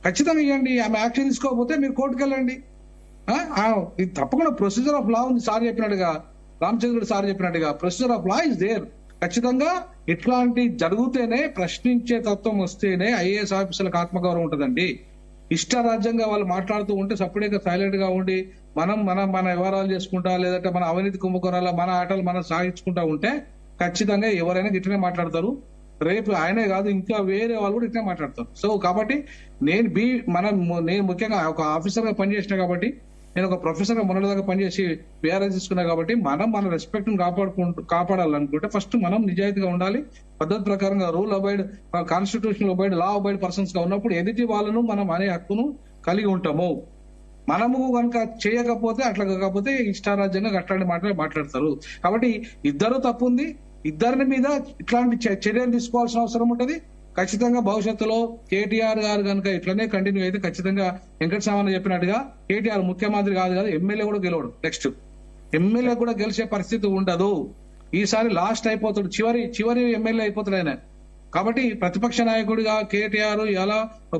ఖచ్చితంగా ఇవ్వండి. ఆమె యాక్షన్ తీసుకోకపోతే మీరు కోర్టుకు వెళ్ళండి. ఇది తప్పకుండా ప్రొసీజర్ ఆఫ్ లా ఉంది. సార్ చెప్పినట్టుగా, రామచంద్రుడు సార్ చెప్పినట్టుగా procedure of law is there. ఖచ్చితంగా ఇట్లాంటి జరిగితేనే, ప్రశ్నించే తత్వం వస్తేనే ఐఏఎస్ ఆఫీసర్లకు ఆత్మగౌరవం ఉంటుందండి. ఇష్టారాజ్యంగా వాళ్ళు మాట్లాడుతూ ఉంటే సపరేట్గా సైలెంట్ గా ఉండి మన వ్యవహారాలు చేసుకుంటా, లేదంటే మన అవినీతి కుంభకోణాల మన ఆటలు మనం సాగించుకుంటా ఉంటే ఖచ్చితంగా ఎవరైనా ఇట్లనే మాట్లాడతారు. రేపు ఆయనే కాదు ఇంకా వేరే వాళ్ళు కూడా ఇట్లనే మాట్లాడతారు. సో కాబట్టి నేను ముఖ్యంగా ఒక ఆఫీసర్ గా పనిచేసిన కాబట్టి, నేను ఒక ప్రొఫెసర్ గా మొన్నటిదాకా పనిచేసి బీఆర్ఎస్ తీసుకున్నా కాబట్టి మన రెస్పెక్ట్ ని కాపాడాలనుకుంటే ఫస్ట్ మనం నిజాయితీగా ఉండాలి. పద్ధతి ప్రకారంగా రూల్ అబైడ్, కాన్స్టిట్యూషన్ అబైడ్, లా అబైడ్ పర్సన్స్ గా ఉన్నప్పుడు ఎదుటి వాళ్ళను మనం అనే హక్కును కలిగి ఉంటాము. మనము కనుక చేయకపోతే, అట్లా కాకపోతే ఇష్టారాజ్యంగా అట్లాంటి మాటలు మాట్లాడతారు. కాబట్టి ఇద్దరు తప్పు ఉంది. ఇద్దరి మీద ఇట్లాంటి చర్యలు తీసుకోవాల్సిన అవసరం ఉంటది. ఖచ్చితంగా భవిష్యత్తులో కేటీఆర్ గారు కనుక ఇట్లనే కంటిన్యూ అయితే ఖచ్చితంగా వెంకటస్వామి చెప్పినట్టుగా కేటీఆర్ ముఖ్యమంత్రి కాదు, ఎమ్మెల్యే కూడా గెలవడు. నెక్స్ట్ ఎమ్మెల్యే కూడా గెలిచే పరిస్థితి ఉండదు. ఈసారి లాస్ట్ అయిపోతాడు, చివరి ఎమ్మెల్యే అయిపోతాడు ఆయన. కాబట్టి ప్రతిపక్ష నాయకుడిగా కేటీఆర్ ఎలా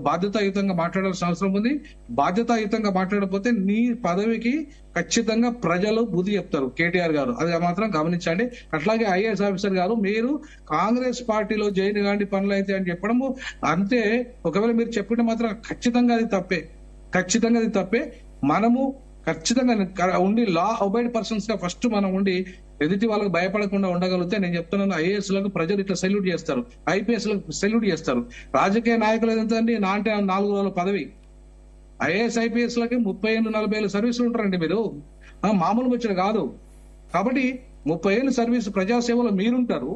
బాధ్యతాయుతంగా మాట్లాడాల్సిన అవసరం ఉంది. బాధ్యతాయుతంగా మాట్లాడకపోతే నీ పదవికి ఖచ్చితంగా ప్రజలు బుద్ధి చెప్తారు. కేటీఆర్ గారు అది మాత్రం గమనించండి. అట్లాగే ఐఏఎస్ ఆఫీసర్ గారు, మీరు కాంగ్రెస్ పార్టీలో జైలు కాండి పనులు అయితే అని చెప్పడము అంతే. ఒకవేళ మీరు చెప్పిన మాత్రం ఖచ్చితంగా అది తప్పే. మనము ఖచ్చితంగా ఉండి లా అబైడ్ పర్సన్స్ గా ఫస్ట్ మనం ఉండి ఎదుటి వాళ్ళకి భయపడకుండా ఉండగలిగితే, నేను చెప్తున్నాను, ఐఏఎస్ లకు ప్రజలు ఇట్లా సెల్యూట్ చేస్తారు, ఐపీఎస్ లకు సెల్యూట్ చేస్తారు. రాజకీయ నాయకులు ఎంతండి? నా అంటే 4 రోజుల పదవి. ఐఏఎస్ ఐపీఎస్ లకి 30 ఏళ్ళు 40 ఏళ్ళు సర్వీసులు ఉంటారండి. మీరు మామూలు ముచ్చట కాదు. కాబట్టి 30 ఏళ్ళు సర్వీస్ ప్రజాసేవలో మీరుంటారు,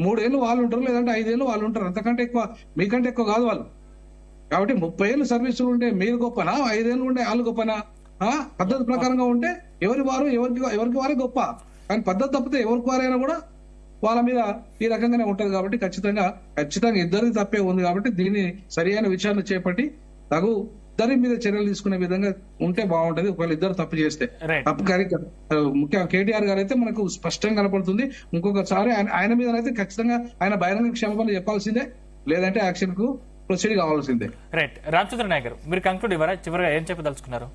3 ఏళ్ళు వాళ్ళు ఉంటారు, లేదంటే 5 ఏళ్ళు వాళ్ళు ఉంటారు. అంతకంటే ఎక్కువ, మీకంటే ఎక్కువ కాదు వాళ్ళు. కాబట్టి 30 ఏళ్ళు సర్వీసులు ఉంటే మీరు గొప్పనా, 5 ఏళ్ళు ఉంటే వాళ్ళు గొప్పనా? పద్ధతి ప్రకారంగా ఉంటే ఎవరికి వారే గొప్ప. కానీ పద్ధతి తప్పితే ఎవరికి వారైనా కూడా వాళ్ళ మీద ఈ రకంగానే ఉంటది. కాబట్టి ఖచ్చితంగా ఇద్దరికి తప్పే ఉంది. కాబట్టి దీన్ని సరైన విచారణ చేపట్టి తగు ఇద్దరి మీద చర్యలు తీసుకునే విధంగా ఉంటే బాగుంటది. ఒకవేళ ఇద్దరు తప్పు చేస్తే Right. తప్పు కానీ ముఖ్యంగా కేటీఆర్ గారు అయితే మనకు స్పష్టంగా కనపడుతుంది. ఇంకొకసారి ఆయన మీద అయితే ఖచ్చితంగా ఆయన బహిరంగ క్షమాపణ చెప్పాల్సిందే, లేదంటే యాక్షన్ కు ప్రొసీడ్ కావాల్సిందే. రైట్. రామచంద్ర నాయక్ గారు, మీరు కంక్లూడ్ ఇవ్వరా? చివరిగా ఏం చెప్పదలుచుకున్నారు?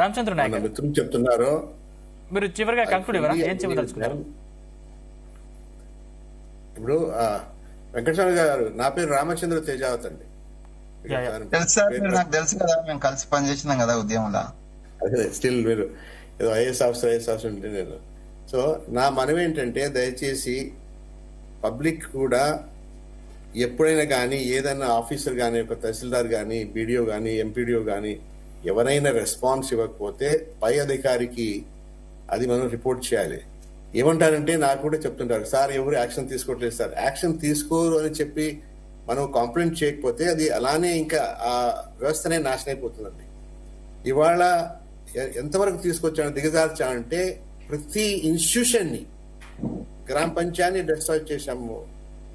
రామచంద్ర నాయక్ గారు, మిత్రులు చెప్తున్నారు. మీరు చివరిగా కంక్లూడ్ ఇవ్వరా? ఏం చెప్పదలుచుకున్నారు? ఇప్పుడు వెంకటస్వామి గారు, నా పేరు రామచంద్ర తేజావత్ అండి. తెలుసు సార్, మీరు నాకు తెలుసు కదా, మేము కలిసి పనిచేసినాం కదా ఉద్యమంలో. అదే స్టిల్ మీరు ఏదో ఐఏఎస్ ఆఫీసర్ ఉంటే నేను. సో నా మనవి ఏంటంటే, దయచేసి పబ్లిక్ కూడా ఎప్పుడైనా కానీ ఏదైనా ఆఫీసర్ కానీ, ఒక తహసీల్దార్ కానీ, బీడీఓ కానీ, ఎంపీడీఓ కానీ ఎవరైనా రెస్పాన్స్ ఇవ్వకపోతే పై అధికారికి అది మనం రిపోర్ట్ చేయాలి. ఏమంటారంటే నాకు కూడా చెప్తుంటారు, సార్ ఎవరు యాక్షన్ తీసుకోవట్లేదు సార్. యాక్షన్ తీసుకోరు అని చెప్పి మనం కంప్లైంట్ చేయకపోతే అది అలానే ఇంకా ఆ వ్యవస్థనే నాశనం అయిపోతుందండి. ఇవాళ ఎంతవరకు తీసుకొచ్చాను దిగజార్చానంటే, ప్రతి ఇన్స్టిట్యూషన్ ని, గ్రామ పంచాయతీని డిస్ట్రాయ్ చేశాము,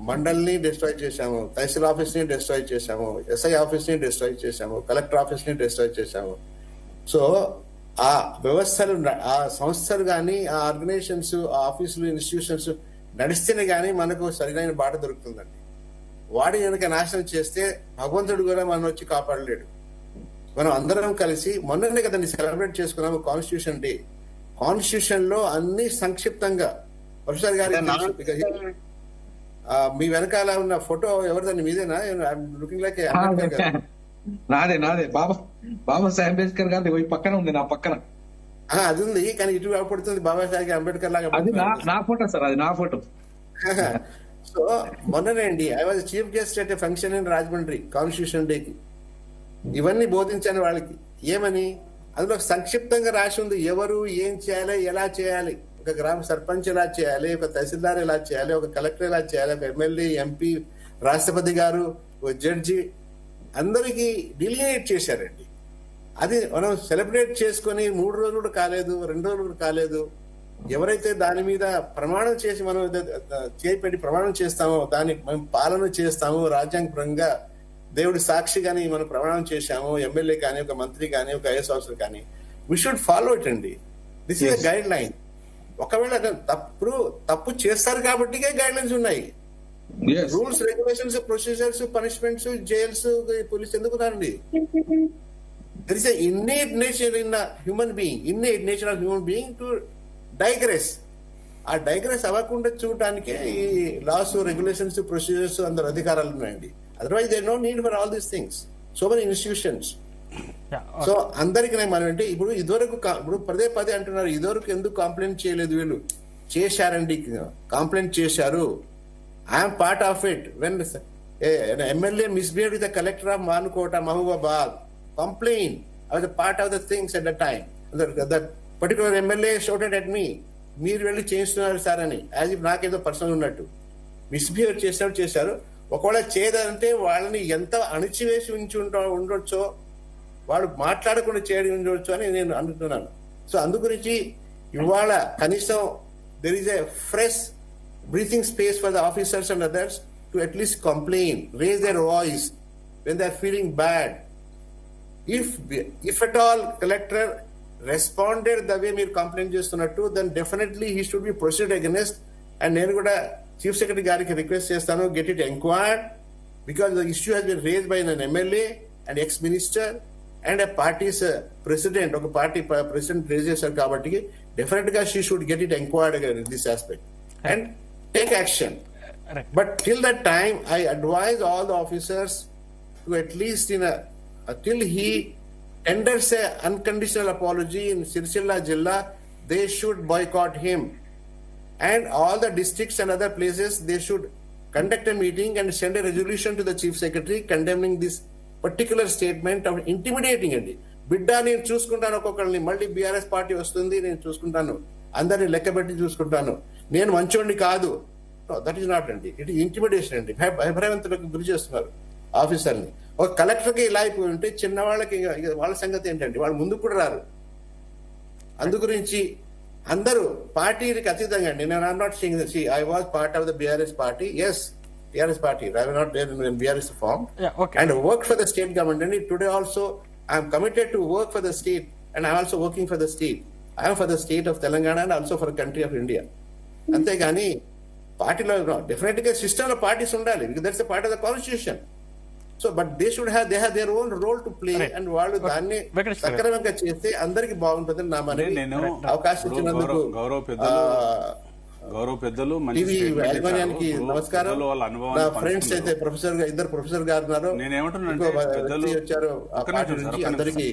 మండల్ని డిస్ట్రాయ్ చేశాము, తహసీల్ ఆఫీస్ ని డిస్ట్రాయ్ చేశాము, ఎస్ఐ ఆఫీస్ ని డిస్ట్రాయ్ చేశాము, కలెక్టర్ ఆఫీస్ ని డిస్ట్రాయ్ చేశాము. సో ఆ వ్యవస్థలు, ఆ సంస్థలు కానీ, ఆ ఆర్గనైజేషన్స్, ఆ ఆఫీసులు, ఇన్స్టిట్యూషన్స్ నడిస్తేనే కానీ మనకు సరైన బాట దొరుకుతుందండి. వాడి కనుక నాశనం చేస్తే భగవంతుడు కూడా మనం వచ్చి కాపాడలేడు. మనం అందరం కలిసి మొన్ననే కదండి సెలబ్రేట్ చేసుకున్నాము కాన్స్టిట్యూషన్ డే. కాన్స్టిట్యూషన్ లో అన్ని సంక్షిప్తంగా ప్రొఫెసర్ గారి మీ వెనకాల ఉన్న ఫోటో ఎవరిదండి? మీదేనా? లుకింగ్ లైక్ నాదే బాబాసాహెబ్ అంబేద్కర్ గారి పక్కన ఉంది, నా పక్కన అది ఉంది. కానీ ఇటు పడుతుంది బాబాసాహెబ్ అంబేద్కర్ లాగా. అది నా ఫోటో సార్, అది నా ఫోటో. సో మొన్ననే అండి I was chief guest at a function in Rajahmundry constitution డేకి. ఇవన్నీ బోధించాను వాళ్ళకి. ఏమని అందులో సంక్షిప్తంగా రాసి ఉంది, ఎవరు ఏం చేయాలి, ఎలా చేయాలి, ఒక గ్రామ సర్పంచ్ ఎలా చేయాలి, ఒక తహసీల్దార్ ఎలా చేయాలి, ఒక కలెక్టర్ ఎలా చేయాలి, ఒక ఎమ్మెల్యే, ఎంపీ, రాష్ట్రపతి గారు, ఒక జడ్జి, అందరికీ డిలినేట్ చేశారండి. అది మనం సెలబ్రేట్ చేసుకొని 3 రోజులు కూడా కాలేదు, 2 రోజులు కూడా కాలేదు. ఎవరైతే దాని మీద ప్రమాణం చేసి మనం చేపెట్టి ప్రమాణం చేస్తామో, దాన్ని మనం పాలన చేస్తామో, రాజ్యాంగపరంగా దేవుడి సాక్షిగాని మనం ప్రమాణం చేశాము, ఎమ్మెల్యే కానీ, ఒక మంత్రి కానీ, ఒక ఐఏఎస్ ఆఫీసర్ కానీ, వి షుడ్ ఫాలో ఇట్ అండి. This is guideline. ఒకవేళ తప్పు చేస్తారు కాబట్టి గైడ్ లైన్స్ ఉన్నాయి. Rules, regulations, procedures, punishments, jails, police ఎందుకున్నారండి? There is innate nature in a human being, innate nature of human being to digress. ఆ digress అవ్వకుండా చూడటానికే ఈ లాస్, రెగ్యులేషన్స్, ప్రొసీజర్స్, అందరు అధికారాలు ఉన్నాయండి. Otherwise they know need for all these things, so many institutions. So అందరికి మనం అంటే ఇప్పుడు ఇదివరకు ఇప్పుడు పదే అంటున్నారు, ఇదివరకు ఎందుకు కంప్లైంట్ చేయలేదు? వీళ్ళు చేశారండి, కంప్లైంట్ చేశారు. I'm part of it. When MLA misbehave with the collector of Manukota, Mahabubabad, complain. I was a part of the things at the time. That particular MLA shouted at me, మీరు వెళ్ళి చేస్తున్నారు సార్ అని, as if నాకేదో personal ఉన్నట్టు. Misbehave చేశారు. ఒకవేళ చేయదంటే వాళ్ళని ఎంత అణిచివేసి ఉండొచ్చో, వాళ్ళు మాట్లాడకుండా చేయడం ఉండొచ్చు అని నేను అనుకుంటున్నాను. సో అందు గురించి ఇవాళ కనీసం there is a fresh breathing space for the officers and others to at least complain, raise their voice when they are feeling bad. If at all collector responded the way మీరు కంప్లైంట్ చేస్తున్నట్టు, then definitely he should be proceeded against. And నేను కూడా chief secretary గారికి request చేస్తాను, get it inquired, because the issue has been raised by an MLA and ex-minister and a party's president. ఒక party president raise చేశారు కాబట్టి definite గా she should get it inquired in this aspect and take action. But till that time I advise all the officers to at least till he tenders a unconditional apology in Sircilla Jilla, they should boycott him. And all the districts and other places, they should conduct a meeting and send a resolution to the chief secretary condemning this particular statement of intimidating it. బిడ్డ నేను చూసుకుంటాను, ఒక్కొక్కరిని మళ్ళీ BRS party వస్తుంది, నేను చూసుకుంటాను, అందరినీ లెక్కబెట్టి చూసుకుంటాను, నేను మంచోడిని కాదు. దట్ ఈస్ నాట్ అండి, ఇట్ ఈస్ ఇంటిమిడేషన్ అండి. భయభ్రాంతులకు గురి చేస్తున్నారు ఆఫీసర్ని. ఒక కలెక్టర్కి ఇలా అయిపోయి ఉంటే చిన్నవాళ్ళకి వాళ్ళ సంగతి ఏంటండి? వాళ్ళు ముందుకు కూడా రారు. అందు గురించి అందరూ పార్టీకి అతీతంగా అండి. నేను I'm not saying that I was part of the BRS party. Yes, TRS party. I was not there when BRS formed. Yeah, okay. And worked for the state government. And today also, I am committed to work for the state. And I am also working for the state. I am for the state of Telangana and also for the country of India. అంతేగాని పార్టీలో definite గా system లో parties ఉండాలి, that's part of the constitution. So but they should have their own role to play and వాళ్ళు దాన్ని వెంకటేష్ గారు. సక్రమంగా చేస్తే అందరికి బాగుంటుందని నా మనవి. నేను అవకాశం ఇచ్చినందుకు గౌరవ పెద్దలు మంచి టీవీ statement యాజమాన్యానికి ఇచ్చారు. నమస్కారం. పెద్దలు వాళ్ళ నా అనుభవాన్ని ఫ్రెండ్స్ అయితే ఇద్దరు ప్రొఫెసర్ గారు ఉన్నారు. నేనేమంటున్నానంటే ఇంకో పెద్దలు వ్యక్తి వచ్చారు ఆ ఒక్క పార్టీ నిమిషం నుంచి. సార్, అందరికీ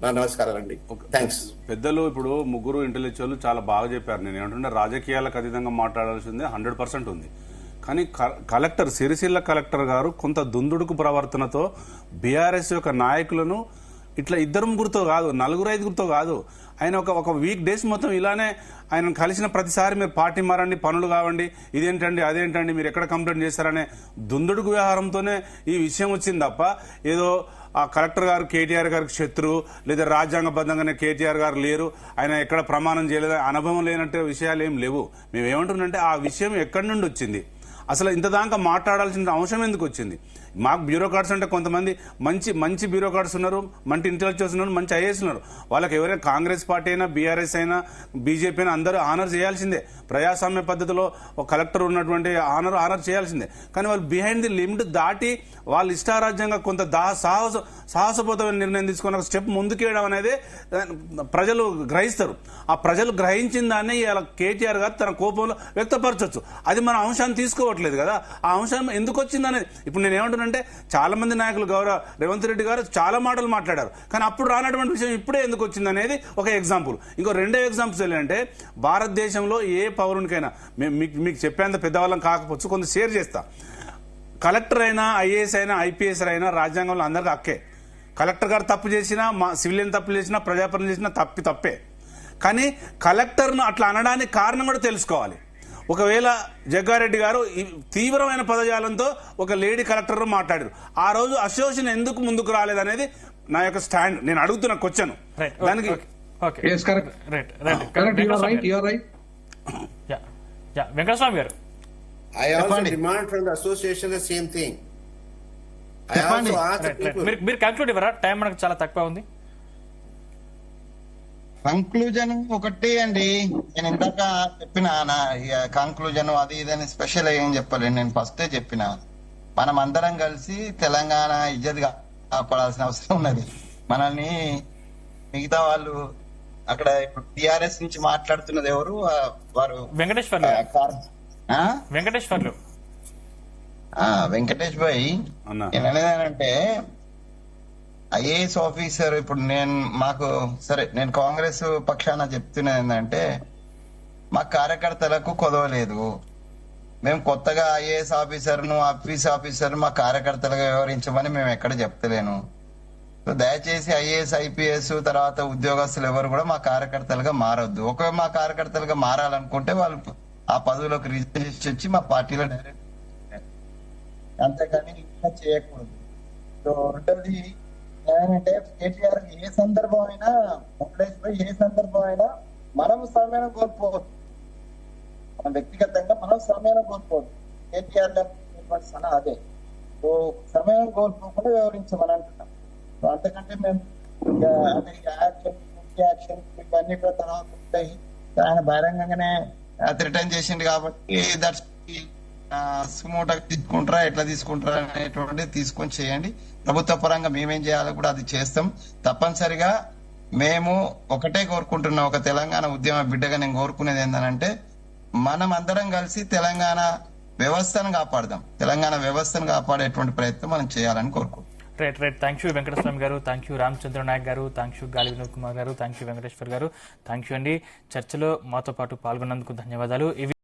నా నమస్కారం అండి. థ్యాంక్స్. పెద్దలు ఇప్పుడు ముగ్గురు ఇంటెలెక్చువల్ చాలా బాగా చెప్పారు. నేను ఏమంటున్నా రాజకీయాలకు అతీతంగా మాట్లాడాల్సిందే 100% ఉంది. కానీ కలెక్టర్ సిరిసిల్ల కలెక్టర్ గారు కొంత దుందుడుకు ప్రవర్తనతో బీఆర్ఎస్ యొక్క నాయకులను ఇట్లా ఇద్దరు ముగ్గురుతో కాదు, నలుగురు ఐదుగురితో కాదు, ఆయన ఒక వీక్ డేస్ మొత్తం ఇలానే ఆయన కలిసిన ప్రతిసారి మీరు పార్టీ మారండి, పనులు కావండి, ఇదేంటండి అదేంటండి, మీరు ఎక్కడ కంప్లైంట్ చేస్తారనే దుందుడుకు వ్యవహారంతోనే ఈ విషయం వచ్చింది తప్ప ఏదో ఆ కలెక్టర్ గారు కేటీఆర్ గారికి శత్రువు లేదా రాజ్యాంగబద్ధంగానే కేటీఆర్ గారు లేరు, ఆయన ఎక్కడ ప్రమాణం చేయలేదు, అనుభవం లేనట్టు విషయాలు ఏం లేవు. మేము ఏమంటున్నామంటే ఆ విషయం ఎక్కడి నుండి వచ్చింది, అసలు ఇంత దాకా మాట్లాడాల్సిన అవసరం ఎందుకు వచ్చింది? మాకు బ్యూరోక్రాట్స్ అంటే కొంతమంది మంచి బ్యూరోక్రాట్స్ ఉన్నారు, మంచి ఇంటెలెక్చువల్స్ ఉన్నారు, మంచి ఐఏఎస్ ఉన్నారు. వాళ్ళకి ఎవరైనా కాంగ్రెస్ పార్టీ అయినా బీఆర్ఎస్ అయినా బీజేపీ అయినా అందరూ ఆనర్ చేయాల్సిందే. ప్రజాస్వామ్య పద్ధతిలో ఒక కలెక్టర్ ఉన్నటువంటి ఆనర్ చేయాల్సిందే. కానీ వాళ్ళు బిహైండ్ ది లిమిట్ దాటి వాళ్ళు ఇష్టారాజ్యంగా కొంత సాహసపోతమైన నిర్ణయం తీసుకుని ఒక స్టెప్ ముందుకేయడం అనేది ప్రజలు గ్రహిస్తారు. ఆ ప్రజలు గ్రహించిన దాన్ని ఇలా కేటీఆర్ గారు తన కోపంలో వ్యక్తపరచవచ్చు. అది మన అంశాన్ని తీసుకోవట్లేదు కదా. ఆ అంశం ఎందుకు వచ్చింది అనేది ఇప్పుడు నేను ఏమంటున్నానంటే చాలా మంది నాయకులు గౌరవ రేవంత్ రెడ్డి గారు చాలా మాటలు మాట్లాడారు, కానీ అప్పుడు రానటువంటి విషయం ఇప్పుడే ఎందుకు వచ్చింది అనేది ఒక ఎగ్జాంపుల్. ఇంకో రెండో ఎగ్జాంపుల్స్ ఏంటంటే భారతదేశంలో ఏ పౌరునికైనా మీకు చెప్పేంత పెద్దవాళ్ళం కాకపోవచ్చు, కొంత షేర్ చేస్తా. కలెక్టర్ అయినా ఐఏఎస్ అయినా ఐపీఎస్ అయినా రాజ్యాంగంలో అందరికీ హక్కే. కలెక్టర్ గారు తప్పు చేసినా, సివిలియన్ తప్పు చేసినా, ప్రజాపరణ చేసినా తప్పే. కానీ కలెక్టర్ను అట్లా అనడానికి కారణం కూడా తెలుసుకోవాలి. ఒకవేళ జగ్గారెడ్డి గారు తీవ్రమైన పదజాలంతో ఒక లేడీ కలెక్టర్ మాట్లాడారు, ఆ రోజు అసోసియేషన్ ఎందుకు ముందుకు రాలేదనేది నా యొక్క స్టాండ్. నేను అడుగుతున్న క్వశ్చన్ దానికి. వెంకటస్వామి గారు, I also demand from the association the same thing. I also ask people. మీరు కంక్లూడ్ ఇవ్వరా? టైం మనకు చాలా తక్కువ ఉంది. కంక్లూజన్ ఒకటి అండి, నేను ఇందాక చెప్పిన నా కంక్లూజన్ అది ఇదని స్పెషల్ ఏం చెప్పలేదు. నేను ఫస్టే చెప్పిన మనం అందరం కలిసి తెలంగాణ ఇజ్జత్ కాపాడాల్సిన అవసరం ఉన్నది. మనల్ని మిగతా వాళ్ళు అక్కడ ఇప్పుడు టిఆర్ఎస్ నుంచి మాట్లాడుతున్నది ఎవరు? వారు వెంకటేశ్వర్లు. వెంకటేష్ భాయ్, నేను అనేదానంటే ఐఏఎస్ ఆఫీసర్ ఇప్పుడు నేను కాంగ్రెస్ పక్షాన చెప్తున్నది ఏంటంటే మా కార్యకర్తలకు కొదవలేదు. మేము కొత్తగా ఐఏఎస్ ఆఫీసర్ను ఆఫీసర్ మా కార్యకర్తలుగా వివరించమని మేము ఎక్కడ చెప్తలేను. సో దయచేసి ఐఏఎస్ ఐపీఎస్ తర్వాత ఉద్యోగస్తులు ఎవరు కూడా మా కార్యకర్తలుగా మారొద్దు. ఒకవేళ మా కార్యకర్తలుగా మారాలనుకుంటే వాళ్ళు ఆ పదవులకు రిజిస్టర్ వచ్చి మా పార్టీలో డైరెక్ట్, అంతేకాని ఇంకా చేయకూడదు. సో రెండోది ఏమంటే కేటీఆర్ ఏ సందర్భం అయినా మనం సమయం కోల్పోవద్దు, మన వ్యక్తిగతంగా మనం సమయం కోల్పోవద్దు. కేటీఆర్ సన అదే సో సమయం కోల్పోకుండా వివరించమని అంటున్నాం. సో అంతకంటే మేము యాక్షన్ ఇవన్నీ కూడా తర్వాత ఉంటాయి. ఆయన బహిరంగంగానే రిటర్న్ చేసిండు కాబట్టి దట్స్ సుమోటగా తీసుకుంటారా ఎట్లా తీసుకుంటారా అనేటువంటి తీసుకొని చేయండి. ప్రభుత్వ పరంగా మేమేం చేయాలో కూడా అది చేస్తాం. తప్పనిసరిగా మేము ఒకటే కోరుకుంటున్నాం, ఒక తెలంగాణ ఉద్యమ బిడ్డగా నేను కోరుకునేది ఏంటంటే మనం అందరం కలిసి తెలంగాణ వ్యవస్థను కాపాడదాం. తెలంగాణ వ్యవస్థను కాపాడేటువంటి ప్రయత్నం మనం చేయాలని కోరుకుంటున్నాం. రైట్. థ్యాంక్ యూ వెంకటస్వామి గారు, థ్యాంక్ యూ రామచంద్ర నాయక్ గారు, థ్యాంక్ యూ గాలి వినోద్ కుమార్ గారు, థ్యాంక్ యూ వెంకటేశ్వర్ గారు, థ్యాంక్ యూ అండి. చర్చలో మాతో పాటు పాల్గొన్నందుకు ధన్యవాదాలు.